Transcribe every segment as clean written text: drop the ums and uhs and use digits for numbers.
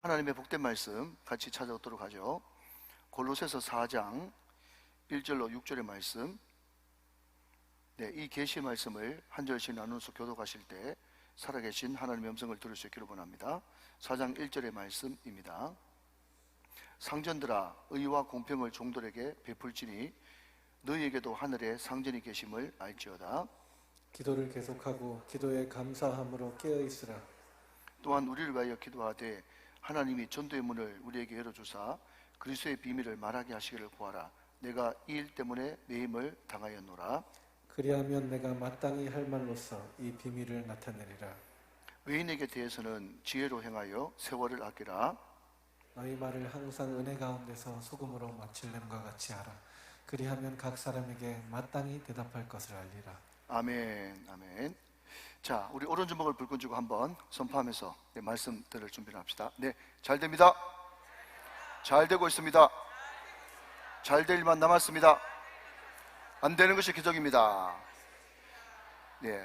하나님의 복된 말씀 같이 찾아오도록 하죠. 골로새서 4장 1절로 6절의 말씀. 이 계시 말씀을 한 절씩 나누어서 교독하실 때 살아계신 하나님의 음성을 들을 수 있기를 원합니다. 4장 1절의 말씀입니다. 상전들아, 의와 공평을 종들에게 베풀지니 너희에게도 하늘에 상전이 계심을 알지어다. 기도를 계속하고 기도에 감사함으로 깨어있으라. 또한 우리를 위하여 기도하되 하나님이 전도의 문을 우리에게 열어주사 그리스도의 비밀을 말하게 하시기를 구하라. 내가 이 일 때문에 매임을 당하였노라. 그리하면 내가 마땅히 할 말로써 이 비밀을 나타내리라. 외인에게 대해서는 지혜로 행하여 세월을 아끼라. 너희 말을 항상 은혜 가운데서 소금으로 마칠냄과 같이 하라. 그리하면 각 사람에게 마땅히 대답할 것을 알리라. 아멘, 아멘. 자, 우리 오른주먹을 불끈 쥐고 한번 선포하면서 말씀 들을 준비를 합시다. 잘 됩니다. 잘 되고 있습니다. 잘 될 일만 남았습니다. 안 되는 것이 기적입니다.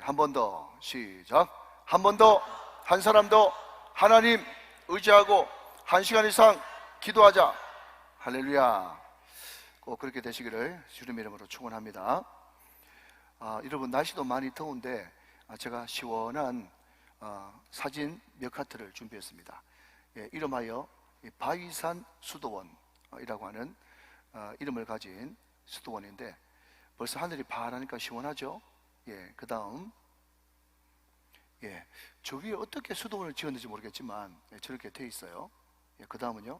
한 번 더 시작. 한 번 더, 한 사람 더 하나님 의지하고 1시간 이상 기도하자. 할렐루야. 꼭 그렇게 되시기를 주님의 이름으로 축원합니다. 여러분, 날씨도 많이 더운데 제가 시원한 사진 몇 카트를 준비했습니다. 이름하여 바위산 수도원이라고 하는 이름을 가진 수도원인데 벌써 하늘이 파라니까 시원하죠. 그 다음 저 위에 어떻게 수도원을 지었는지 모르겠지만 저렇게 돼 있어요. 그 다음은요.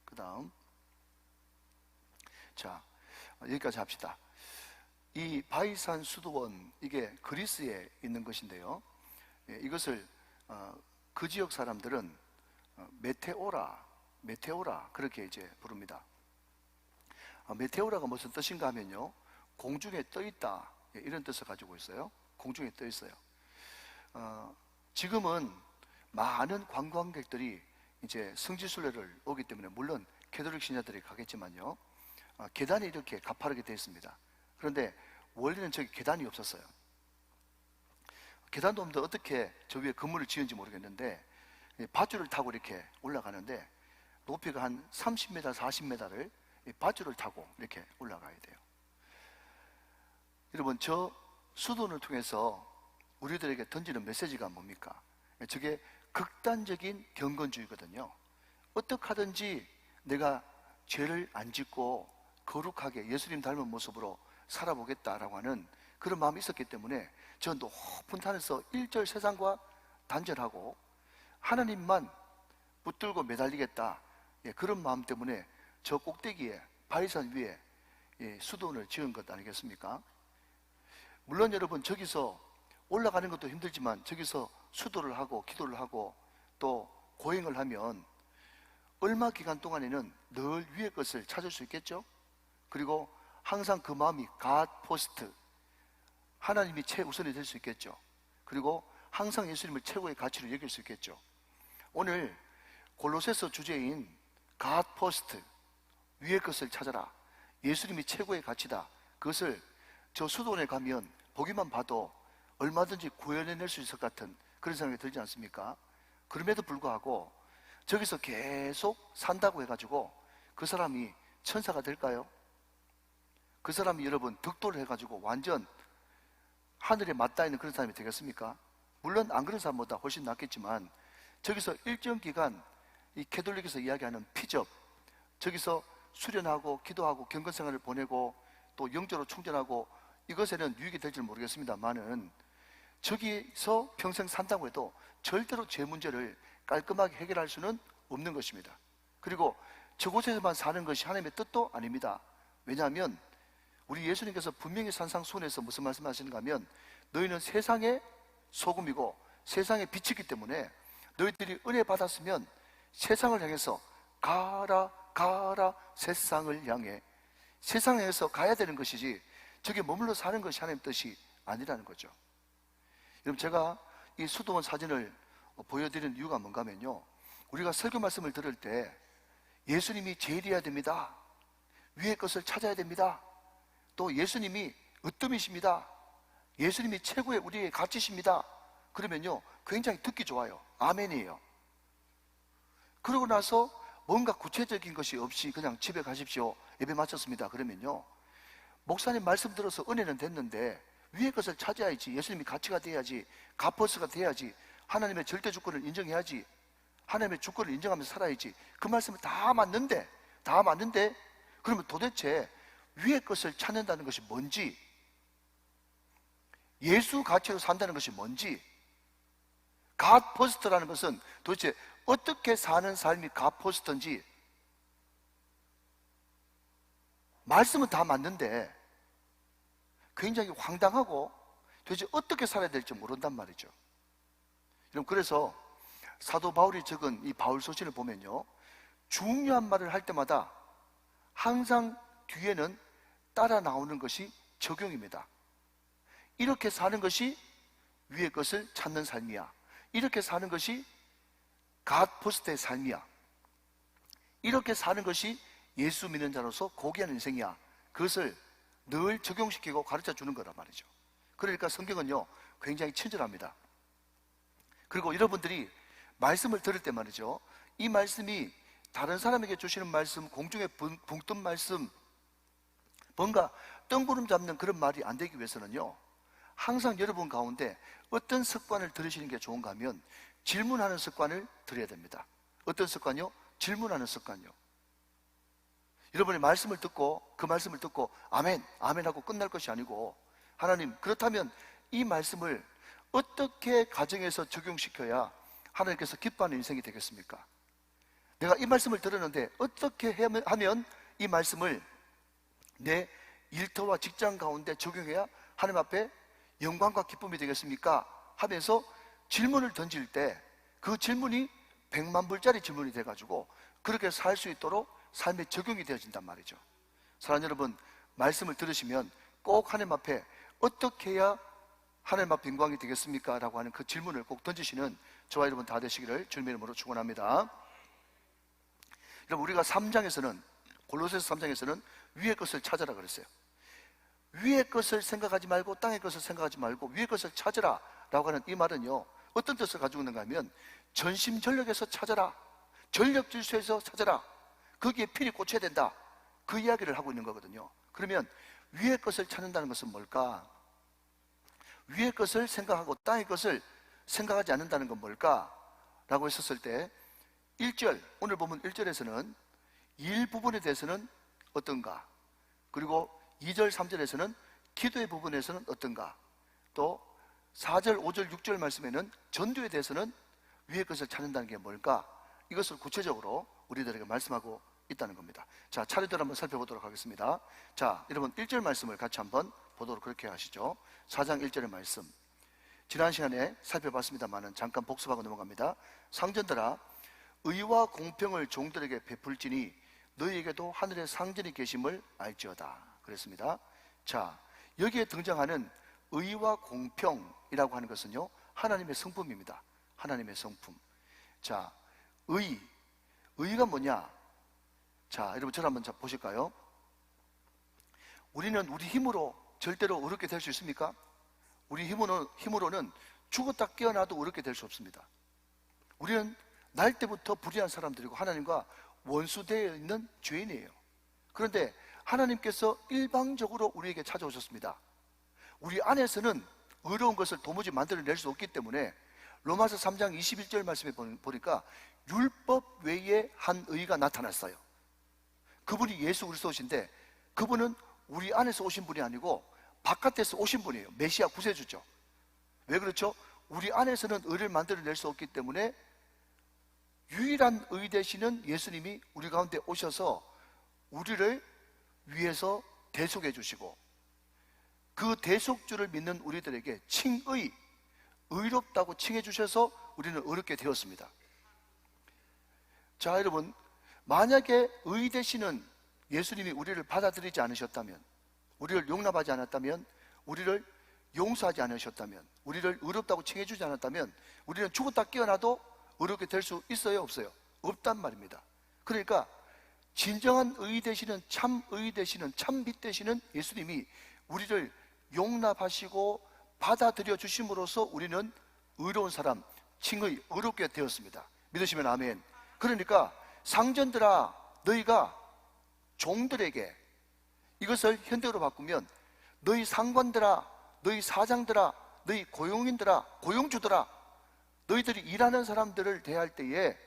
그 다음. 자, 여기까지 합시다. 이 바위산 수도원, 이게 그리스에 있는 것인데요. 이것을 그 지역 사람들은 메테오라 그렇게 이제 부릅니다. 메테오라가 무슨 뜻인가 하면요, 공중에 떠 있다, 이런 뜻을 가지고 있어요. 공중에 떠 있어요. 지금은 많은 관광객들이 이제 성지순례를 오기 때문에 물론 캐톨릭 신자들이 가겠지만요, 계단이 이렇게 가파르게 되어 있습니다. 그런데 원래는 저기 계단이 없었어요. 계단도 없는데 어떻게 저 위에 건물을 지은지 모르겠는데 밧줄을 타고 이렇게 올라가는데 높이가 한 30m, 40m를 밧줄을 타고 이렇게 올라가야 돼요. 여러분, 저 수도원을 통해서 우리들에게 던지는 메시지가 뭡니까? 저게 극단적인 경건주의거든요. 어떻게 하든지 내가 죄를 안 짓고 거룩하게 예수님 닮은 모습으로 살아보겠다라고 하는 그런 마음이 있었기 때문에 저 높은 산에서 일절 세상과 단절하고 하나님만 붙들고 매달리겠다, 그런 마음 때문에 저 꼭대기에 바위산 위에 수도원을 지은 것 아니겠습니까? 물론 여러분, 저기서 올라가는 것도 힘들지만 저기서 수도를 하고 기도를 하고 또 고행을 하면 얼마 기간 동안에는 늘 위의 것을 찾을 수 있겠죠? 그리고 항상 그 마음이 God 포스트, 하나님이 최우선이 될 수 있겠죠. 그리고 항상 예수님을 최고의 가치로 여길 수 있겠죠. 오늘 골로새서 주제인 God 포스트, 위의 것을 찾아라, 예수님이 최고의 가치다, 그것을 저 수도원에 가면 보기만 봐도 얼마든지 구현해낼 수 있을 것 같은 그런 생각이 들지 않습니까? 그럼에도 불구하고 저기서 계속 산다고 해가지고 그 사람이 천사가 될까요? 그 사람이 여러분 득도를 해가지고 완전 하늘에 맞닿아 있는 그런 사람이 되겠습니까? 물론 안 그런 사람보다 훨씬 낫겠지만 저기서 일정 기간 이 캐톨릭에서 이야기하는 피접, 저기서 수련하고 기도하고 경건생활을 보내고 또 영적으로 충전하고 이것에는 유익이 될지 모르겠습니다만은 저기서 평생 산다고 해도 절대로 죄 문제를 깔끔하게 해결할 수는 없는 것입니다. 그리고 저곳에서만 사는 것이 하나님의 뜻도 아닙니다. 왜냐하면 우리 예수님께서 분명히 산상수훈에서 무슨 말씀하시는가 하면 너희는 세상의 소금이고 세상의 빛이기 때문에 너희들이 은혜 받았으면 세상을 향해서 가라 가라, 세상을 향해, 세상을 향해서 가야 되는 것이지 저기 머물러 사는 것이 하나님의 뜻이 아니라는 거죠. 여러분, 제가 이 수도원 사진을 보여드리는 이유가 뭔가 하면요, 우리가 설교 말씀을 들을 때 예수님이 제일이어야 됩니다, 위의 것을 찾아야 됩니다, 또 예수님이 으뜸이십니다, 예수님이 최고의 우리의 가치십니다, 그러면요 굉장히 듣기 좋아요. 아멘이에요. 그러고 나서 뭔가 구체적인 것이 없이 그냥 집에 가십시오, 예배 마쳤습니다 그러면요, 목사님 말씀 들어서 은혜는 됐는데 위의 것을 찾아야지, 예수님이 가치가 돼야지, 갓버스가 돼야지, 하나님의 절대 주권을 인정해야지, 하나님의 주권을 인정하면서 살아야지, 그 말씀은 다 맞는데 그러면 도대체 위의 것을 찾는다는 것이 뭔지, 예수 가치로 산다는 것이 뭔지, 갓퍼스트라는 것은 도대체 어떻게 사는 삶이 갓퍼스트인지, 말씀은 다 맞는데 굉장히 황당하고 도대체 어떻게 살아야 될지 모른단 말이죠. 여러분, 그래서 사도 바울이 적은 이 바울 서신을 보면요, 중요한 말을 할 때마다 항상 뒤에는 따라 나오는 것이 적용입니다. 이렇게 사는 것이 위의 것을 찾는 삶이야, 이렇게 사는 것이 갓포스트의 삶이야, 이렇게 사는 것이 예수 믿는 자로서 고귀한 인생이야, 그것을 늘 적용시키고 가르쳐 주는 거란 말이죠. 그러니까 성경은요 굉장히 친절합니다. 그리고 여러분들이 말씀을 들을 때 말이죠, 이 말씀이 다른 사람에게 주시는 말씀, 공중에 붕 뜬 말씀, 뭔가 뜬구름 잡는 그런 말이 안 되기 위해서는요, 항상 여러분 가운데 어떤 습관을 들으시는 게 좋은가 하면 질문하는 습관을 들여야 됩니다. 어떤 습관이요? 질문하는 습관이요. 여러분이 말씀을 듣고 그 말씀을 듣고 아멘, 아멘 하고 끝날 것이 아니고, 하나님, 그렇다면 이 말씀을 어떻게 가정에서 적용시켜야 하나님께서 기뻐하는 인생이 되겠습니까? 내가 이 말씀을 들었는데 어떻게 하면 이 말씀을 내 일터와 직장 가운데 적용해야 하나님 앞에 영광과 기쁨이 되겠습니까? 하면서 질문을 던질 때 그 질문이 100만 불짜리 질문이 돼가지고 그렇게 살 수 있도록 삶에 적용이 되어진단 말이죠. 사랑하는 여러분, 말씀을 들으시면 꼭 하나님 앞에 어떻게 해야 하나님 앞에 영광이 되겠습니까? 라고 하는 그 질문을 꼭 던지시는 저와 여러분 다 되시기를 주님의 이름으로 축원합니다. 여러분, 우리가 3장에서는, 골로새서 3장에서는 위의 것을 찾아라 그랬어요. 위의 것을 생각하지 말고 땅의 것을 생각하지 말고 위의 것을 찾으라 라고 하는 이 말은요, 어떤 뜻을 가지고 있는가 하면 전심전력에서 찾아라, 전력질서에서 찾아라, 거기에 필히 꽂혀야 된다, 그 이야기를 하고 있는 거거든요. 그러면 위의 것을 찾는다는 것은 뭘까? 위의 것을 생각하고 땅의 것을 생각하지 않는다는 건 뭘까? 라고 했었을 때 1절, 오늘 보면 1절에서는 일부분에 대해서는 어떤가, 그리고 2절, 3절에서는 기도의 부분에서는 어떤가, 또 4절, 5절, 6절 말씀에는 전도에 대해서는 위의 것을 찾는다는 게 뭘까? 이것을 구체적으로 우리들에게 말씀하고 있다는 겁니다. 자, 차례대로 한번 살펴보도록 하겠습니다. 자, 여러분 1절 말씀을 같이 한번 보도록 그렇게 하시죠. 4장 1절의 말씀, 지난 시간에 살펴봤습니다만 잠깐 복습하고 넘어갑니다. 상전들아, 의와 공평을 종들에게 베풀지니 너희에게도 하늘에 상전이 계심을 알지어다 그랬습니다. 자, 여기에 등장하는 의와 공평이라고 하는 것은요, 하나님의 성품입니다. 하나님의 성품. 자, 의가 뭐냐? 자, 여러분 저를 한번 보실까요? 우리는 우리 힘으로 절대로 어렵게 될 수 있습니까? 우리 힘으로는 죽었다 깨어나도 어렵게 될 수 없습니다. 우리는 날 때부터 불의한 사람들이고 하나님과 원수되어 있는 죄인이에요. 그런데 하나님께서 일방적으로 우리에게 찾아오셨습니다. 우리 안에서는 의로운 것을 도무지 만들어낼 수 없기 때문에 로마서 3장 21절 말씀에 보니까 율법 외에 한 의가 나타났어요. 그분이 예수 그리스도신데 그분은 우리 안에서 오신 분이 아니고 바깥에서 오신 분이에요. 메시아 구세주죠. 왜 그렇죠? 우리 안에서는 의를 만들어낼 수 없기 때문에 유일한 의 되시는 예수님이 우리 가운데 오셔서 우리를 위해서 대속해 주시고, 그 대속주를 믿는 우리들에게 칭의, 의롭다고 칭해 주셔서 우리는 의롭게 되었습니다. 자, 여러분, 만약에 의 되시는 예수님이 우리를 받아들이지 않으셨다면, 우리를 용납하지 않았다면, 우리를 용서하지 않으셨다면, 우리를 의롭다고 칭해 주지 않았다면 우리는 죽었다 깨어나도 의롭게 될 수 있어요, 없어요? 없단 말입니다. 그러니까 진정한 의 되시는, 참 의 되시는, 참 빛 되시는 예수님이 우리를 용납하시고 받아들여 주심으로써 우리는 의로운 사람, 칭의, 의롭게 되었습니다. 믿으시면 아멘. 그러니까 상전들아, 너희가 종들에게, 이것을 현대어로 바꾸면 너희 상관들아, 너희 사장들아, 너희 고용인들아, 고용주들아, 너희들이 일하는 사람들을 대할 때에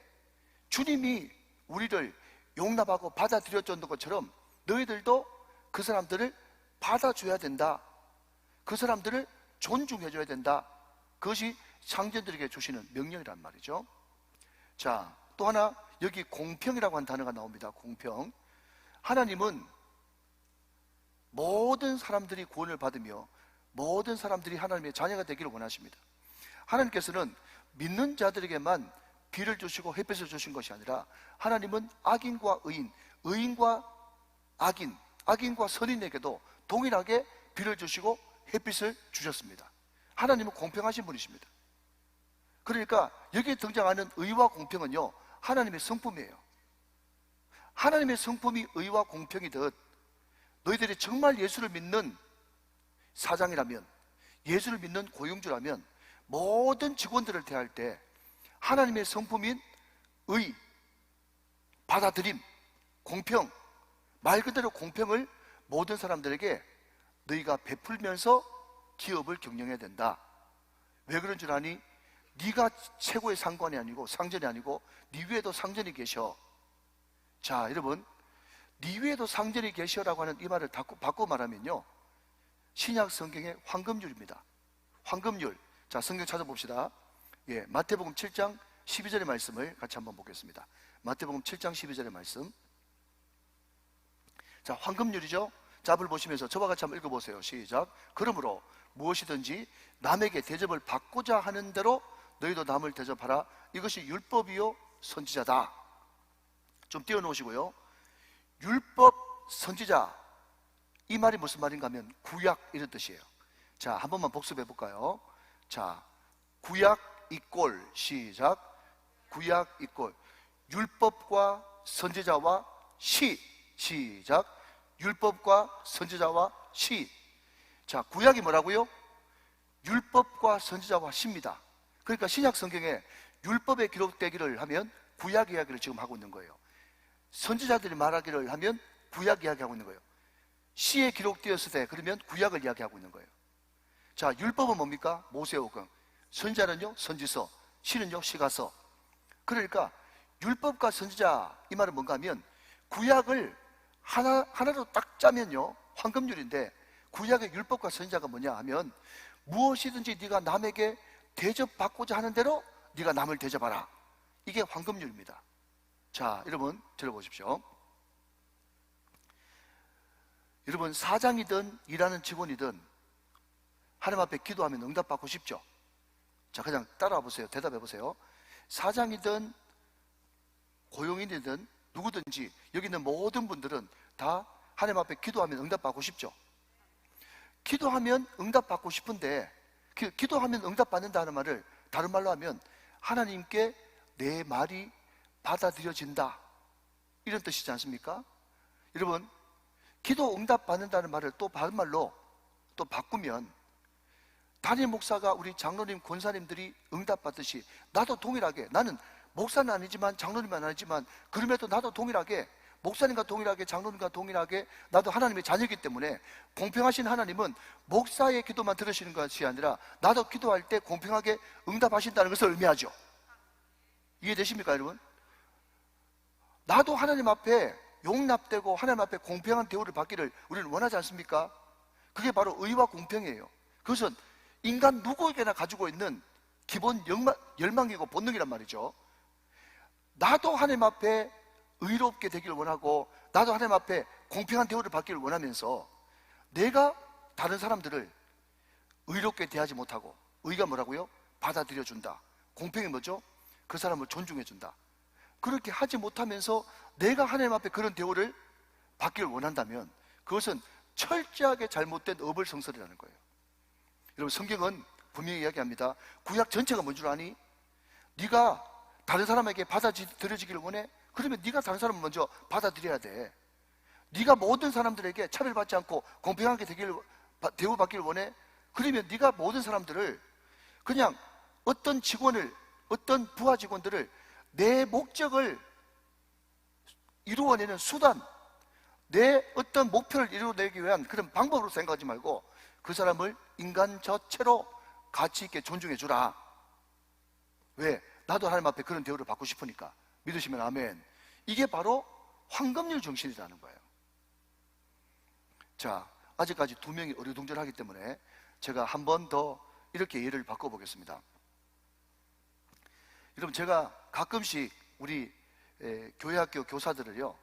주님이 우리를 용납하고 받아들여줬던 것처럼 너희들도 그 사람들을 받아줘야 된다. 그 사람들을 존중해줘야 된다. 그것이 상전들에게 주시는 명령이란 말이죠. 자, 또 하나, 여기 공평이라고 하는 단어가 나옵니다. 공평. 하나님은 모든 사람들이 구원을 받으며 모든 사람들이 하나님의 자녀가 되기를 원하십니다. 하나님께서는 믿는 자들에게만 비를 주시고 햇빛을 주신 것이 아니라 하나님은 악인과 의인, 의인과 악인, 악인과 선인에게도 동일하게 비를 주시고 햇빛을 주셨습니다. 하나님은 공평하신 분이십니다. 그러니까 여기에 등장하는 의와 공평은요, 하나님의 성품이에요. 하나님의 성품이 의와 공평이듯 너희들이 정말 예수를 믿는 사장이라면, 예수를 믿는 고용주라면 모든 직원들을 대할 때 하나님의 성품인 의, 받아들임, 공평, 말 그대로 공평을 모든 사람들에게 너희가 베풀면서 기업을 경영해야 된다. 왜 그런 줄 아니? 네가 최고의 상관이 아니고 상전이 아니고 네 위에도 상전이 계셔. 자, 여러분, 네 위에도 상전이 계셔라고 하는 이 말을 바꿔 말하면요, 신약 성경의 황금률입니다. 황금률. 자, 성경 찾아봅시다. 예, 마태복음 7장 12절의 말씀을 같이 한번 보겠습니다. 마태복음 7장 12절의 말씀. 자, 황금률이죠. 자, 앞을 보시면서 저와 같이 한번 읽어보세요. 시작. 그러므로 무엇이든지 남에게 대접을 받고자 하는 대로 너희도 남을 대접하라. 이것이 율법이요 선지자다. 좀 띄워놓으시고요. 율법, 선지자, 이 말이 무슨 말인가 하면 구약, 이런 뜻이에요. 자, 한 번만 복습해 볼까요? 자, 구약 이꼴, 시작. 구약 이꼴 율법과 선지자와 시, 시작. 율법과 선지자와 시. 자, 구약이 뭐라고요? 율법과 선지자와 시입니다. 그러니까 신약 성경에 율법에 기록되기를 하면 구약 이야기를 지금 하고 있는 거예요. 선지자들이 말하기를 하면 구약 이야기하고 있는 거예요. 시에 기록되었을 때 그러면 구약을 이야기하고 있는 거예요. 자, 율법은 뭡니까? 모세오경. 선지자는요 선지서, 시는요 시가서. 그러니까 율법과 선지자, 이 말은 뭔가 하면 구약을 하나로 딱 짜면요 황금률인데, 구약의 율법과 선지자가 뭐냐 하면 무엇이든지 네가 남에게 대접받고자 하는 대로 네가 남을 대접하라. 이게 황금률입니다. 자, 여러분 들어보십시오. 여러분, 사장이든 일하는 직원이든 하나님 앞에 기도하면 응답받고 싶죠? 자, 그냥 따라와 보세요. 대답해 보세요. 사장이든 고용인이든 누구든지 여기 있는 모든 분들은 다 하나님 앞에 기도하면 응답받고 싶죠? 기도하면 응답받고 싶은데, 기도하면 응답받는다는 말을 다른 말로 하면 하나님께 내 말이 받아들여진다, 이런 뜻이지 않습니까? 여러분, 기도 응답받는다는 말을 또 다른 말로 또 바꾸면 담임 목사가 우리 장로님, 권사님들이 응답받듯이 나도 동일하게, 나는 목사는 아니지만 장로님은 아니지만 그럼에도 나도 동일하게, 목사님과 동일하게, 장로님과 동일하게 나도 하나님의 자녀이기 때문에 공평하신 하나님은 목사의 기도만 들으시는 것이 아니라 나도 기도할 때 공평하게 응답하신다는 것을 의미하죠. 이해되십니까, 여러분? 나도 하나님 앞에 용납되고 하나님 앞에 공평한 대우를 받기를 우리는 원하지 않습니까? 그게 바로 의와 공평이에요. 그것은 인간 누구에게나 가지고 있는 기본 열망이고 본능이란 말이죠. 나도 하나님 앞에 의롭게 되기를 원하고 나도 하나님 앞에 공평한 대우를 받기를 원하면서 내가 다른 사람들을 의롭게 대하지 못하고, 의가 뭐라고요? 받아들여준다. 공평이 뭐죠? 그 사람을 존중해준다. 그렇게 하지 못하면서 내가 하나님 앞에 그런 대우를 받기를 원한다면 그것은 철저하게 잘못된 어불성설이라는 거예요. 여러분, 성경은 분명히 이야기합니다. 구약 전체가 뭔 줄 아니? 네가 다른 사람에게 받아들여지기를 원해? 그러면 네가 다른 사람을 먼저 받아들여야 돼. 네가 모든 사람들에게 차별받지 않고 공평하게 대우받기를 원해? 그러면 네가 모든 사람들을, 그냥 어떤 직원을, 어떤 부하 직원들을 내 목적을 이루어내는 수단, 내 어떤 목표를 이루어내기 위한 그런 방법으로 생각하지 말고 그 사람을 인간 자체로 가치 있게 존중해 주라. 왜? 나도 하나님 앞에 그런 대우를 받고 싶으니까. 믿으시면 아멘. 이게 바로 황금률 정신이라는 거예요. 자, 아직까지 두 명이 어리둥절하기 때문에 제가 한 번 더 이렇게 예를 바꿔보겠습니다. 여러분, 제가 가끔씩 우리 교회학교 교사들을요,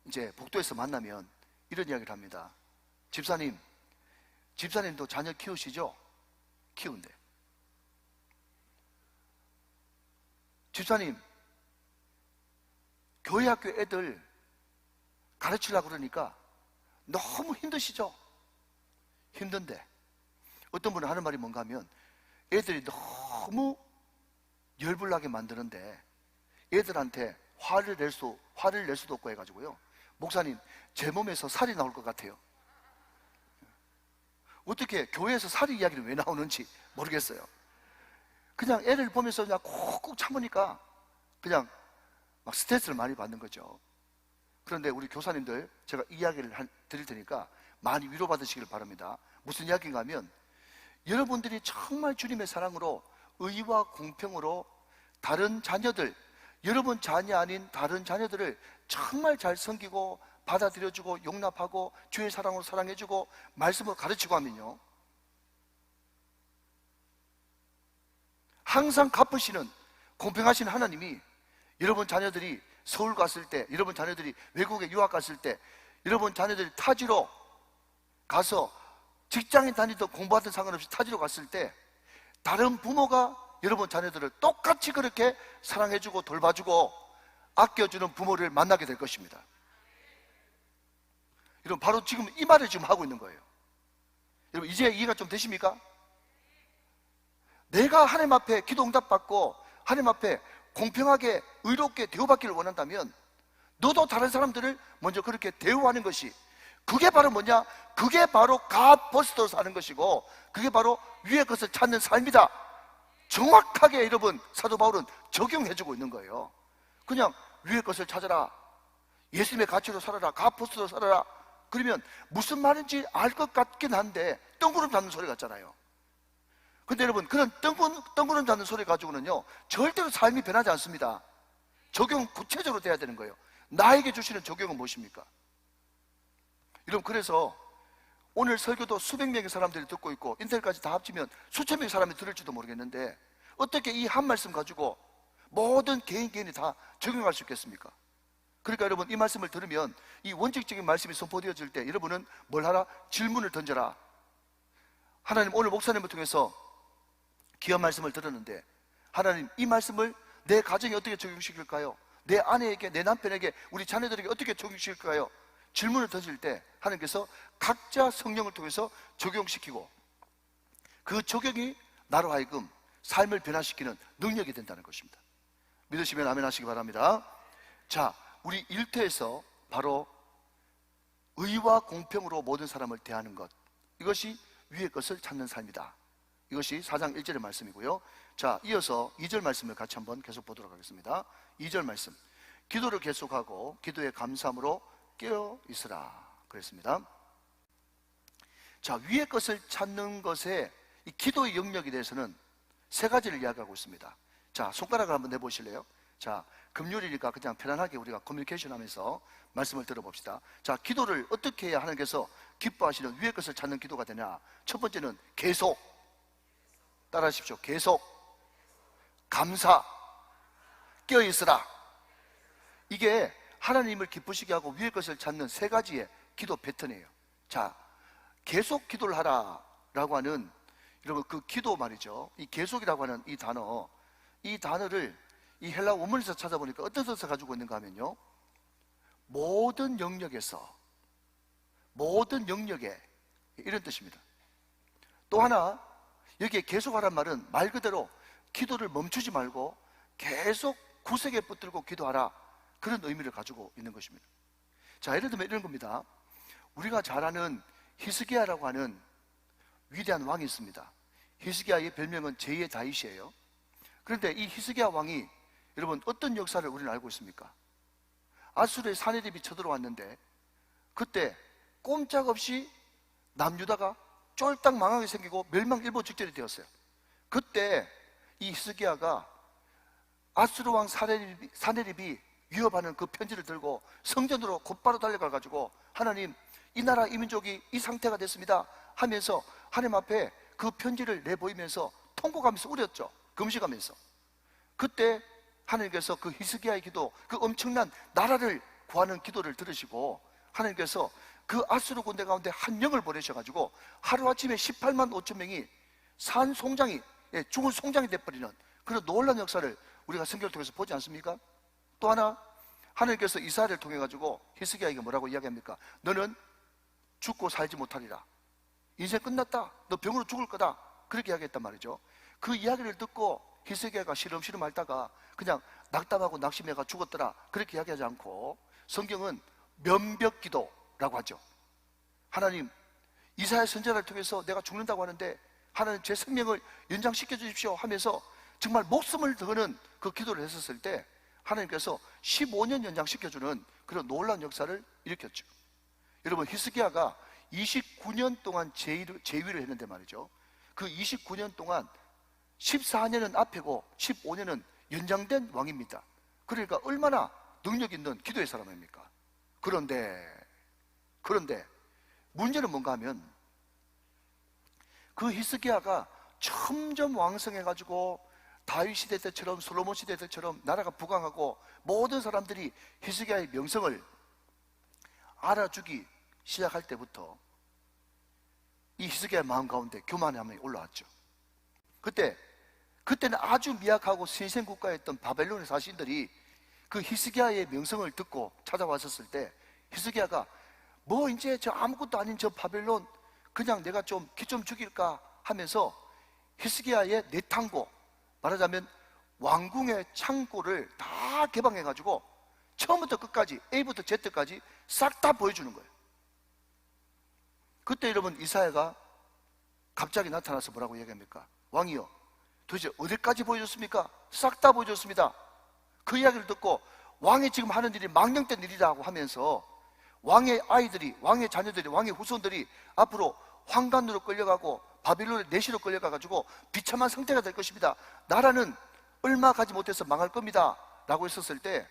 이제 복도에서 만나면 이런 이야기를 합니다. 집사님도 자녀 키우시죠? 키운대. 집사님, 교회학교 애들 가르치려고 그러니까 너무 힘드시죠? 힘든데 어떤 분은 하는 말이 뭔가 하면 애들이 너무 열불나게 만드는데 애들한테 화를 낼 수도 없고 해가지고요, 목사님, 제 몸에서 살이 나올 것 같아요. 어떻게 교회에서 살이 이야기는 왜 나오는지 모르겠어요. 그냥 애를 보면서 그냥 콕콕 참으니까 그냥 막 스트레스를 많이 받는 거죠. 그런데 우리 교사님들, 제가 이야기를 드릴 테니까 많이 위로받으시길 바랍니다. 무슨 이야기인가 하면, 여러분들이 정말 주님의 사랑으로 의와 공평으로 다른 자녀들, 여러분 자녀 아닌 다른 자녀들을 정말 잘 섬기고 받아들여주고 용납하고 주의 사랑으로 사랑해주고 말씀을 가르치고 하면요, 항상 갚으시는 공평하신 하나님이 여러분 자녀들이 서울 갔을 때, 여러분 자녀들이 외국에 유학 갔을 때, 여러분 자녀들이 타지로 가서 직장인 다니든 공부하든 상관없이 타지로 갔을 때 다른 부모가 여러분 자녀들을 똑같이 그렇게 사랑해주고 돌봐주고 아껴주는 부모를 만나게 될 것입니다. 여러분, 바로 지금 이 말을 지금 하고 있는 거예요. 여러분, 이제 이해가 좀 되십니까? 내가 하나님 앞에 기도 응답받고 하나님 앞에 공평하게 의롭게 대우받기를 원한다면 너도 다른 사람들을 먼저 그렇게 대우하는 것이, 그게 바로 뭐냐? 그게 바로 갓버스터로 사는 것이고 그게 바로 위의 것을 찾는 삶이다. 정확하게 여러분, 사도 바울은 적용해주고 있는 거예요. 그냥 위의 것을 찾아라, 예수님의 가치로 살아라, 갓버스터로 살아라, 그러면 무슨 말인지 알 것 같긴 한데 뜬구름 잡는 소리 같잖아요. 근데 여러분, 그런 뜬구름 잡는 소리 가지고는요 절대로 삶이 변하지 않습니다. 적용은 구체적으로 돼야 되는 거예요. 나에게 주시는 적용은 무엇입니까? 여러분, 그래서 오늘 설교도 수백 명의 사람들이 듣고 있고 인터넷까지 다 합치면 수천 명의 사람이 들을지도 모르겠는데 어떻게 이 한 말씀 가지고 모든 개인이 다 적용할 수 있겠습니까? 그러니까 여러분, 이 말씀을 들으면 이 원칙적인 말씀이 선포되어질 때 여러분은 뭘 하라? 질문을 던져라. 하나님, 오늘 목사님을 통해서 귀한 말씀을 들었는데 하나님, 이 말씀을 내 가정에 어떻게 적용시킬까요? 내 아내에게, 내 남편에게, 우리 자녀들에게 어떻게 적용시킬까요? 질문을 던질 때 하나님께서 각자 성령을 통해서 적용시키고 그 적용이 나로 하여금 삶을 변화시키는 능력이 된다는 것입니다. 믿으시면 아멘 하시기 바랍니다. 자, 우리 1터에서 바로 의와 공평으로 모든 사람을 대하는 것, 이것이 위의 것을 찾는 삶이다. 이것이 4장 1절의 말씀이고요. 자, 이어서 2절 말씀을 같이 한번 계속 보도록 하겠습니다. 2절 말씀, 기도를 계속하고 기도의 감사함으로 깨어 있으라 그랬습니다. 자, 위의 것을 찾는 것에 이 기도의 영역에 대해서는 세 가지를 이야기하고 있습니다. 자, 손가락을 한번 내보실래요? 자, 금요일이니까 그냥 편안하게 우리가 커뮤니케이션 하면서 말씀을 들어봅시다. 자, 기도를 어떻게 해야 하나님께서 기뻐하시는 위의 것을 찾는 기도가 되냐? 첫 번째는 계속, 따라하십시오. 계속, 감사, 깨어있으라. 이게 하나님을 기쁘시게 하고 위의 것을 찾는 세 가지의 기도 패턴이에요. 자, 계속 기도를 하라라고 하는, 여러분, 그 기도 말이죠. 이 계속이라고 하는 이 단어를 이 헬라 원문에서 찾아보니까 어떤 뜻을 가지고 있는가 하면요, 모든 영역에서, 모든 영역에, 이런 뜻입니다. 또 하나, 여기에 계속하란 말은 말 그대로 기도를 멈추지 말고 계속 구석에 붙들고 기도하라, 그런 의미를 가지고 있는 것입니다. 자, 예를 들면 이런 겁니다. 우리가 잘 아는 히스기야라고 하는 위대한 왕이 있습니다. 히스기야의 별명은 제2의 다윗이에요. 그런데 이 히스기야 왕이 여러분, 어떤 역사를 우리는 알고 있습니까? 아수르의 사내립이 쳐들어왔는데 그때 꼼짝없이 남유다가 쫄딱 망하게 생기고 멸망일보 직전이 되었어요. 그때 이 히스기야가 아수르 왕 사내립이 위협하는 그 편지를 들고 성전으로 곧바로 달려가 가지고 하나님, 이 나라 이 민족이 이 상태가 됐습니다 하면서 하나님 앞에 그 편지를 내보이면서 통곡하면서 울었죠. 금식하면서. 그때 하나님께서 그 히스기야의 기도, 그 엄청난 나라를 구하는 기도를 들으시고 하나님께서 그 아수르 군대 가운데 한 영을 보내셔가지고 하루아침에 18만 5천 명이 산 송장이, 죽은 송장이 돼버리는 그런 놀라운 역사를 우리가 성경을 통해서 보지 않습니까? 또 하나, 하나님께서 이사야를 통해 가지고 히스기야에게 뭐라고 이야기합니까? 너는 죽고 살지 못하리라. 인생 끝났다. 너 병으로 죽을 거다. 그렇게 이야기했단 말이죠. 그 이야기를 듣고 히스기야가 시름시름 앓다가 그냥 낙담하고 낙심해가 죽었더라. 그렇게 이야기하지 않고 성경은 면벽기도라고 하죠. 하나님, 이사야 선지자를 통해서 내가 죽는다고 하는데 하나님 제 생명을 연장시켜 주십시오 하면서 정말 목숨을 드는 그 기도를 했었을 때 하나님께서 15년 연장시켜주는 그런 놀라운 역사를 일으켰죠. 여러분, 히스기야가 29년 동안 제위를 했는데 말이죠. 그 29년 동안 14년은 앞이고 15년은 연장된 왕입니다. 그러니까 얼마나 능력 있는 기도의 사람입니까? 그런데 문제는 뭔가 하면 그 히스기야가 점점 왕성해가지고 다윗 시대 때처럼 솔로몬 시대 때처럼 나라가 부강하고 모든 사람들이 히스기야의 명성을 알아주기 시작할 때부터 이 히스기야의 마음 가운데 교만함이 올라왔죠. 그때는 아주 미약하고 신생국가였던 바벨론의 사신들이 그 히스기야의 명성을 듣고 찾아왔었을 때 히스기야가 뭐 이제 저 아무것도 아닌 저 바벨론 그냥 내가 좀 기 좀 죽일까 하면서 히스기야의 내탕고, 말하자면 왕궁의 창고를 다 개방해가지고 처음부터 끝까지 A부터 Z까지 싹 다 보여주는 거예요. 그때 여러분 이사야가 갑자기 나타나서 뭐라고 얘기합니까? 왕이여, 도대체 어디까지 보여줬습니까? 싹 다 보여줬습니다. 그 이야기를 듣고 왕이 지금 하는 일이 망령된 일이라고 하면서 왕의 아이들이, 왕의 자녀들이, 왕의 후손들이 앞으로 황간으로 끌려가고 바빌론의 내시로 끌려가가지고 비참한 상태가 될 것입니다. 나라는 얼마 가지 못해서 망할 겁니다 라고 했었을 때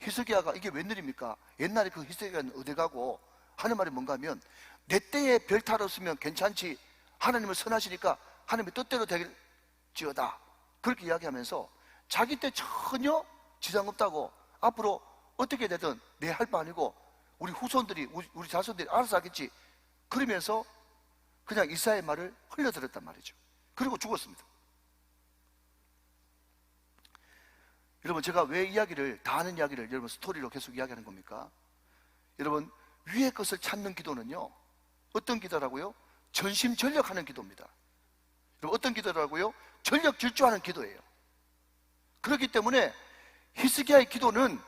히스기야가 이게 웬일입니까? 옛날에 그 히스기야는 어디 가고 하는 말이 뭔가 하면 내 때에 별 탈 없으면 괜찮지, 하나님은 선하시니까 하나님의 뜻대로 될지어다, 그렇게 이야기하면서 자기 때 전혀 지장 없다고 앞으로 어떻게 되든 내 할 바 아니고 우리 후손들이 우리 자손들이 알아서 하겠지, 그러면서 그냥 이사야의 말을 흘려들었단 말이죠. 그리고 죽었습니다. 여러분, 제가 왜 이야기를 다 아는 이야기를 여러분 스토리로 계속 이야기하는 겁니까? 여러분, 위의 것을 찾는 기도는요 어떤 기도라고요? 전심전력하는 기도입니다. 여러분, 어떤 기도라고요? 전력 질주하는 기도예요. 그렇기 때문에 히스기야의 기도는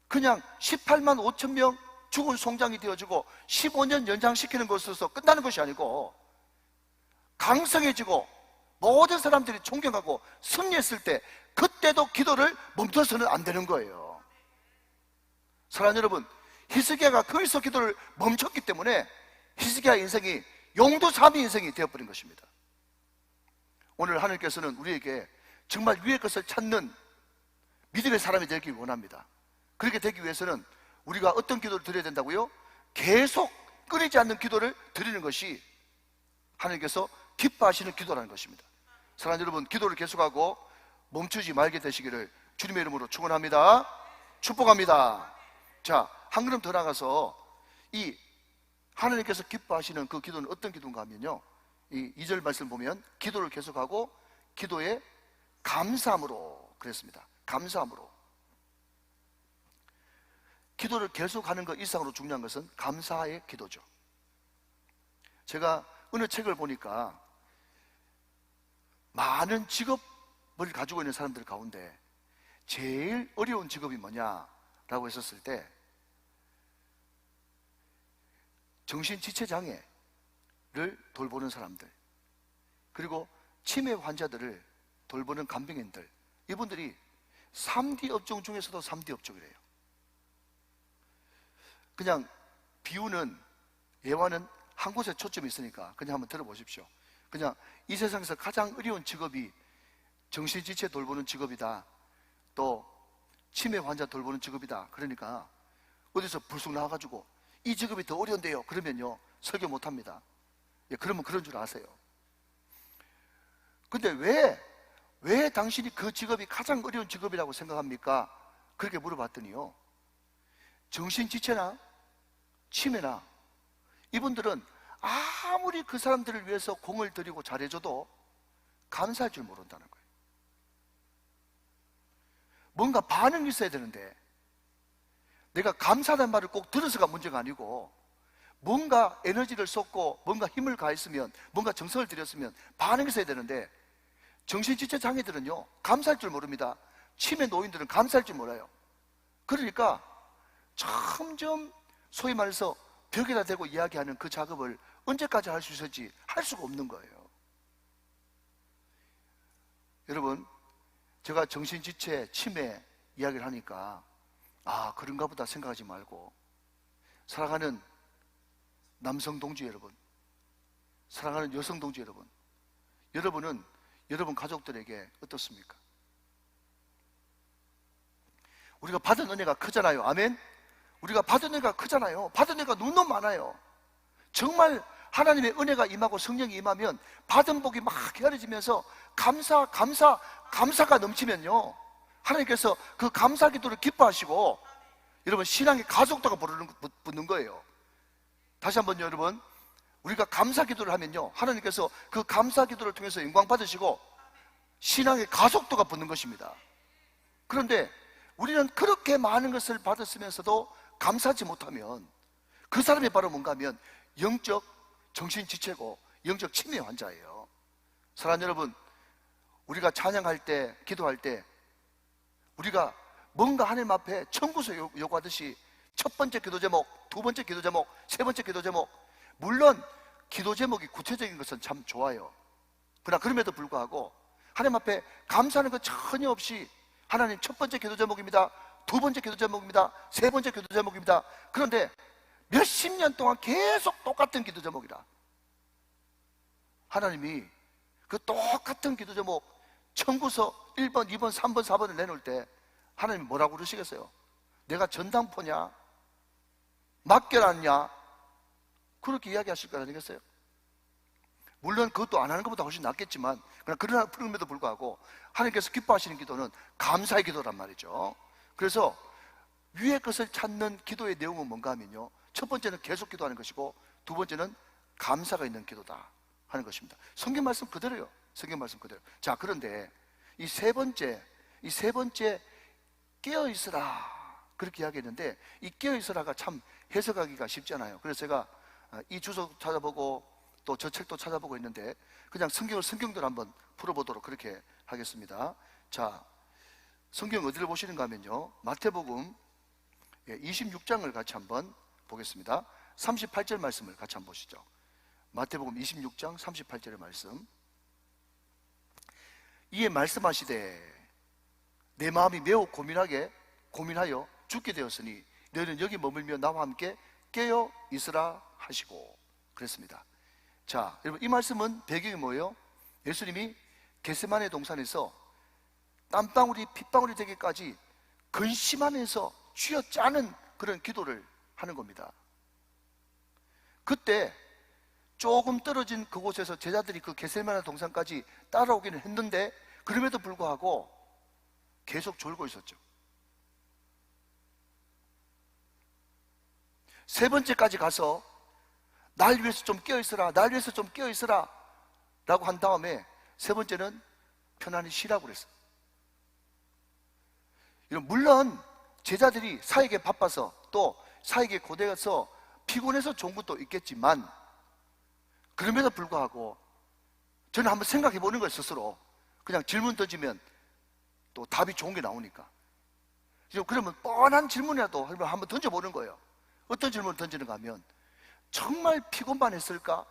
그냥 18만 5천 명 죽은 송장이 되어지고 15년 연장시키는 것으로서 끝나는 것이 아니고 강성해지고 모든 사람들이 존경하고 승리했을 때 그때도 기도를 멈춰서는 안 되는 거예요. 사랑하는 여러분, 히스기야가 거기서 기도를 멈췄기 때문에 히스기야 인생이 용두사미 인생이 되어버린 것입니다. 오늘 하나님께서는 우리에게 정말 위의 것을 찾는 믿음의 사람이 되길 원합니다. 그렇게 되기 위해서는 우리가 어떤 기도를 드려야 된다고요? 계속 끊이지 않는 기도를 드리는 것이 하나님께서 기뻐하시는 기도라는 것입니다. 사랑하는 여러분, 기도를 계속하고 멈추지 말게 되시기를 주님의 이름으로 축원합니다. 축복합니다. 자, 한 걸음 더 나가서 이 하나님께서 기뻐하시는 그 기도는 어떤 기도인가 하면요, 이 2절 말씀 보면 기도를 계속하고 기도에 감사함으로 그랬습니다. 감사함으로. 기도를 계속하는 것 이상으로 중요한 것은 감사의 기도죠. 제가 어느 책을 보니까 많은 직업을 가지고 있는 사람들 가운데 제일 어려운 직업이 뭐냐라고 했었을 때 정신지체장애를 돌보는 사람들, 그리고 치매 환자들을 돌보는 간병인들, 이분들이 3D 업종 중에서도 3D 업종이래요. 그냥 비유는, 예화는 한 곳에 초점이 있으니까 그냥 한번 들어보십시오. 그냥 이 세상에서 가장 어려운 직업이 정신지체 돌보는 직업이다, 또 치매 환자 돌보는 직업이다. 그러니까 어디서 불쑥 나와가지고 이 직업이 더 어려운데요 그러면요 설교 못합니다. 예, 그러면 그런 줄 아세요. 근데 왜 당신이 그 직업이 가장 어려운 직업이라고 생각합니까? 그렇게 물어봤더니요, 정신지체나 치매나 이분들은 아무리 그 사람들을 위해서 공을 들이고 잘해줘도 감사할 줄 모른다는 거예요. 뭔가 반응이 있어야 되는데, 내가 감사하다는 말을 꼭 들어서가 문제가 아니고 뭔가 에너지를 쏟고 뭔가 힘을 가했으면, 뭔가 정성을 들였으면 반응이 있어야 되는데, 정신지체 장애들은요 감사할 줄 모릅니다. 치매 노인들은 감사할 줄 몰라요. 그러니까 점점 소위 말해서 벽에다 대고 이야기하는 그 작업을 언제까지 할 수 있을지 할 수가 없는 거예요. 여러분, 제가 정신지체, 치매 이야기를 하니까 아, 그런가 보다 생각하지 말고, 사랑하는 남성 동지 여러분, 사랑하는 여성 동지 여러분, 여러분은 여러분 가족들에게 어떻습니까? 우리가 받은 은혜가 크잖아요. 아멘? 우리가 받은 은혜가 크잖아요. 받은 은혜가 너무 많아요. 정말 하나님의 은혜가 임하고 성령이 임하면 받은 복이 막 헤아려지면서 감사가 넘치면요, 하나님께서 그 감사 기도를 기뻐하시고 여러분 신앙의 가속도가 붙는 거예요. 다시 한번요, 여러분, 우리가 감사 기도를 하면요 하나님께서 그 감사 기도를 통해서 영광 받으시고 신앙의 가속도가 붙는 것입니다. 그런데 우리는 그렇게 많은 것을 받았으면서도 감사하지 못하면 그 사람이 바로 뭔가 하면 영적 정신지체고 영적 치매 환자예요. 사랑하는 여러분, 우리가 찬양할 때, 기도할 때 우리가 뭔가 하나님 앞에 청구서 요구하듯이 첫 번째 기도 제목, 두 번째 기도 제목, 세 번째 기도 제목, 물론 기도 제목이 구체적인 것은 참 좋아요. 그러나 그럼에도 불구하고 하나님 앞에 감사하는 것 전혀 없이 하나님 첫 번째 기도 제목입니다, 두 번째 기도 제목입니다, 세 번째 기도 제목입니다. 그런데 몇십 년 동안 계속 똑같은 기도 제목이라 하나님이 그 똑같은 기도 제목 청구서 1번, 2번, 3번, 4번을 내놓을 때 하나님이 뭐라고 그러시겠어요? 내가 전당포냐? 맡겨놨냐? 그렇게 이야기하실 거 아니겠어요? 물론 그것도 안 하는 것보다 훨씬 낫겠지만, 그러나 그럼에도 불구하고 하나님께서 기뻐하시는 기도는 감사의 기도란 말이죠. 그래서 위의 것을 찾는 기도의 내용은 뭔가 하면요, 첫 번째는 계속 기도하는 것이고 두 번째는 감사가 있는 기도다 하는 것입니다. 성경 말씀 그대로요. 성경 말씀 그대로. 자, 그런데 이 세 번째 깨어있으라 그렇게 이야기했는데, 이 깨어있으라가 참 해석하기가 쉽지 않아요. 그래서 제가 이 주소 찾아보고 또 저 책도 찾아보고 있는데 그냥 성경대로 한번 풀어보도록 그렇게 하겠습니다. 자, 성경 어디를 보시는가 하면요, 마태복음 26장을 같이 한번 보겠습니다. 38절 말씀을 같이 한번 보시죠. 마태복음 26장 38절의 말씀. 이에 말씀하시되 내 마음이 매우 고민하여 죽게 되었으니 너희는 여기 머물며 나와 함께 깨어 있으라 하시고 그랬습니다. 자, 여러분, 이 말씀은 배경이 뭐예요? 예수님이 겟세마네 동산에서 땀방울이 핏방울이 되기까지 근심하면서 쥐어짜는 그런 기도를 하는 겁니다. 그때 조금 떨어진 그곳에서 제자들이 그 겟세마네 동산까지 따라오기는 했는데 그럼에도 불구하고 계속 졸고 있었죠. 세 번째까지 가서 날 위해서 좀 깨어있으라, 날 위해서 좀 깨어있으라 라고 한 다음에 세 번째는 편안히 쉬라고 그랬어요. 물론 제자들이 사역에 바빠서 또 사역에 고대해서 피곤해서 좋은 것도 있겠지만 그럼에도 불구하고 저는 한번 생각해 보는 거예요. 스스로 그냥 질문 던지면 또 답이 좋은 게 나오니까. 그러면 뻔한 질문이라도 한번 던져보는 거예요. 어떤 질문을 던지는가 하면 정말 피곤만 했을까?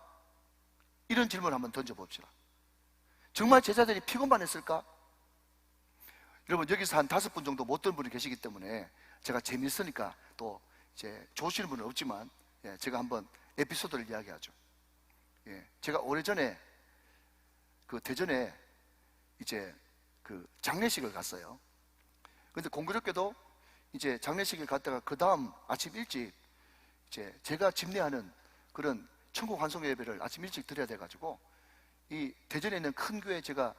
이런 질문을 한번 던져봅시다. 정말 제자들이 피곤만 했을까? 여러분, 여기서 한 5분 정도 못 든 분이 계시기 때문에 제가 재밌으니까 또 이제 좋으시는 분은 없지만, 제가 한번 에피소드를 이야기하죠. 제가 오래전에 그 대전에 이제 그 장례식을 갔어요. 근데 공교롭게도 이제 장례식을 갔다가 그 다음 아침 일찍 이제 제가 집례하는 그런 천국 환송 예배를 아침 일찍 드려야 돼가지고, 이 대전에 있는 큰 교회 제가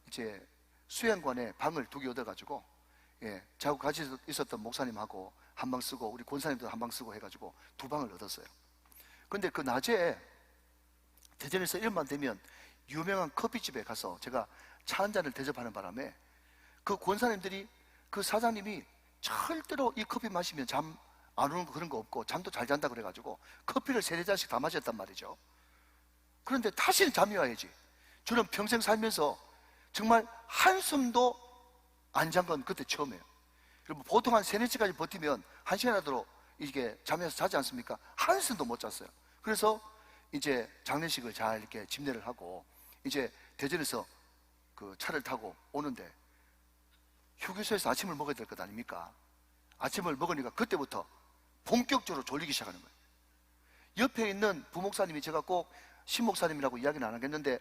이제 수양관에 방을 2개 얻어가지고, 저하고 같이 있었던 목사님하고 한 방 쓰고 우리 권사님도 한 방 쓰고 해가지고 2방을 얻었어요. 근데 그 낮에 대전에서 이름만 되면 유명한 커피집에 가서 제가 차 한 잔을 대접하는 바람에 그 권사님들이, 그 사장님이 절대로 이 커피 마시면 잠 안 오는 거 그런 거 없고 잠도 잘 잔다 그래가지고 커피를 3-4잔씩 다 마셨단 말이죠. 그런데 다시는 잠이 와야지. 저는 평생 살면서 정말 한숨도 안 잔 건 그때 처음이에요. 그리고 보통 한 3-4시까지 버티면 1시간이라도 이게 잠에서 자지 않습니까? 한숨도 못 잤어요. 그래서 이제 장례식을 잘 이렇게 집례를 하고 이제 대전에서 그 차를 타고 오는데 휴게소에서 아침을 먹어야 될 것 아닙니까? 아침을 먹으니까 그때부터 본격적으로 졸리기 시작하는 거예요. 옆에 있는 부목사님이, 제가 꼭 신목사님이라고 이야기는 안 하겠는데,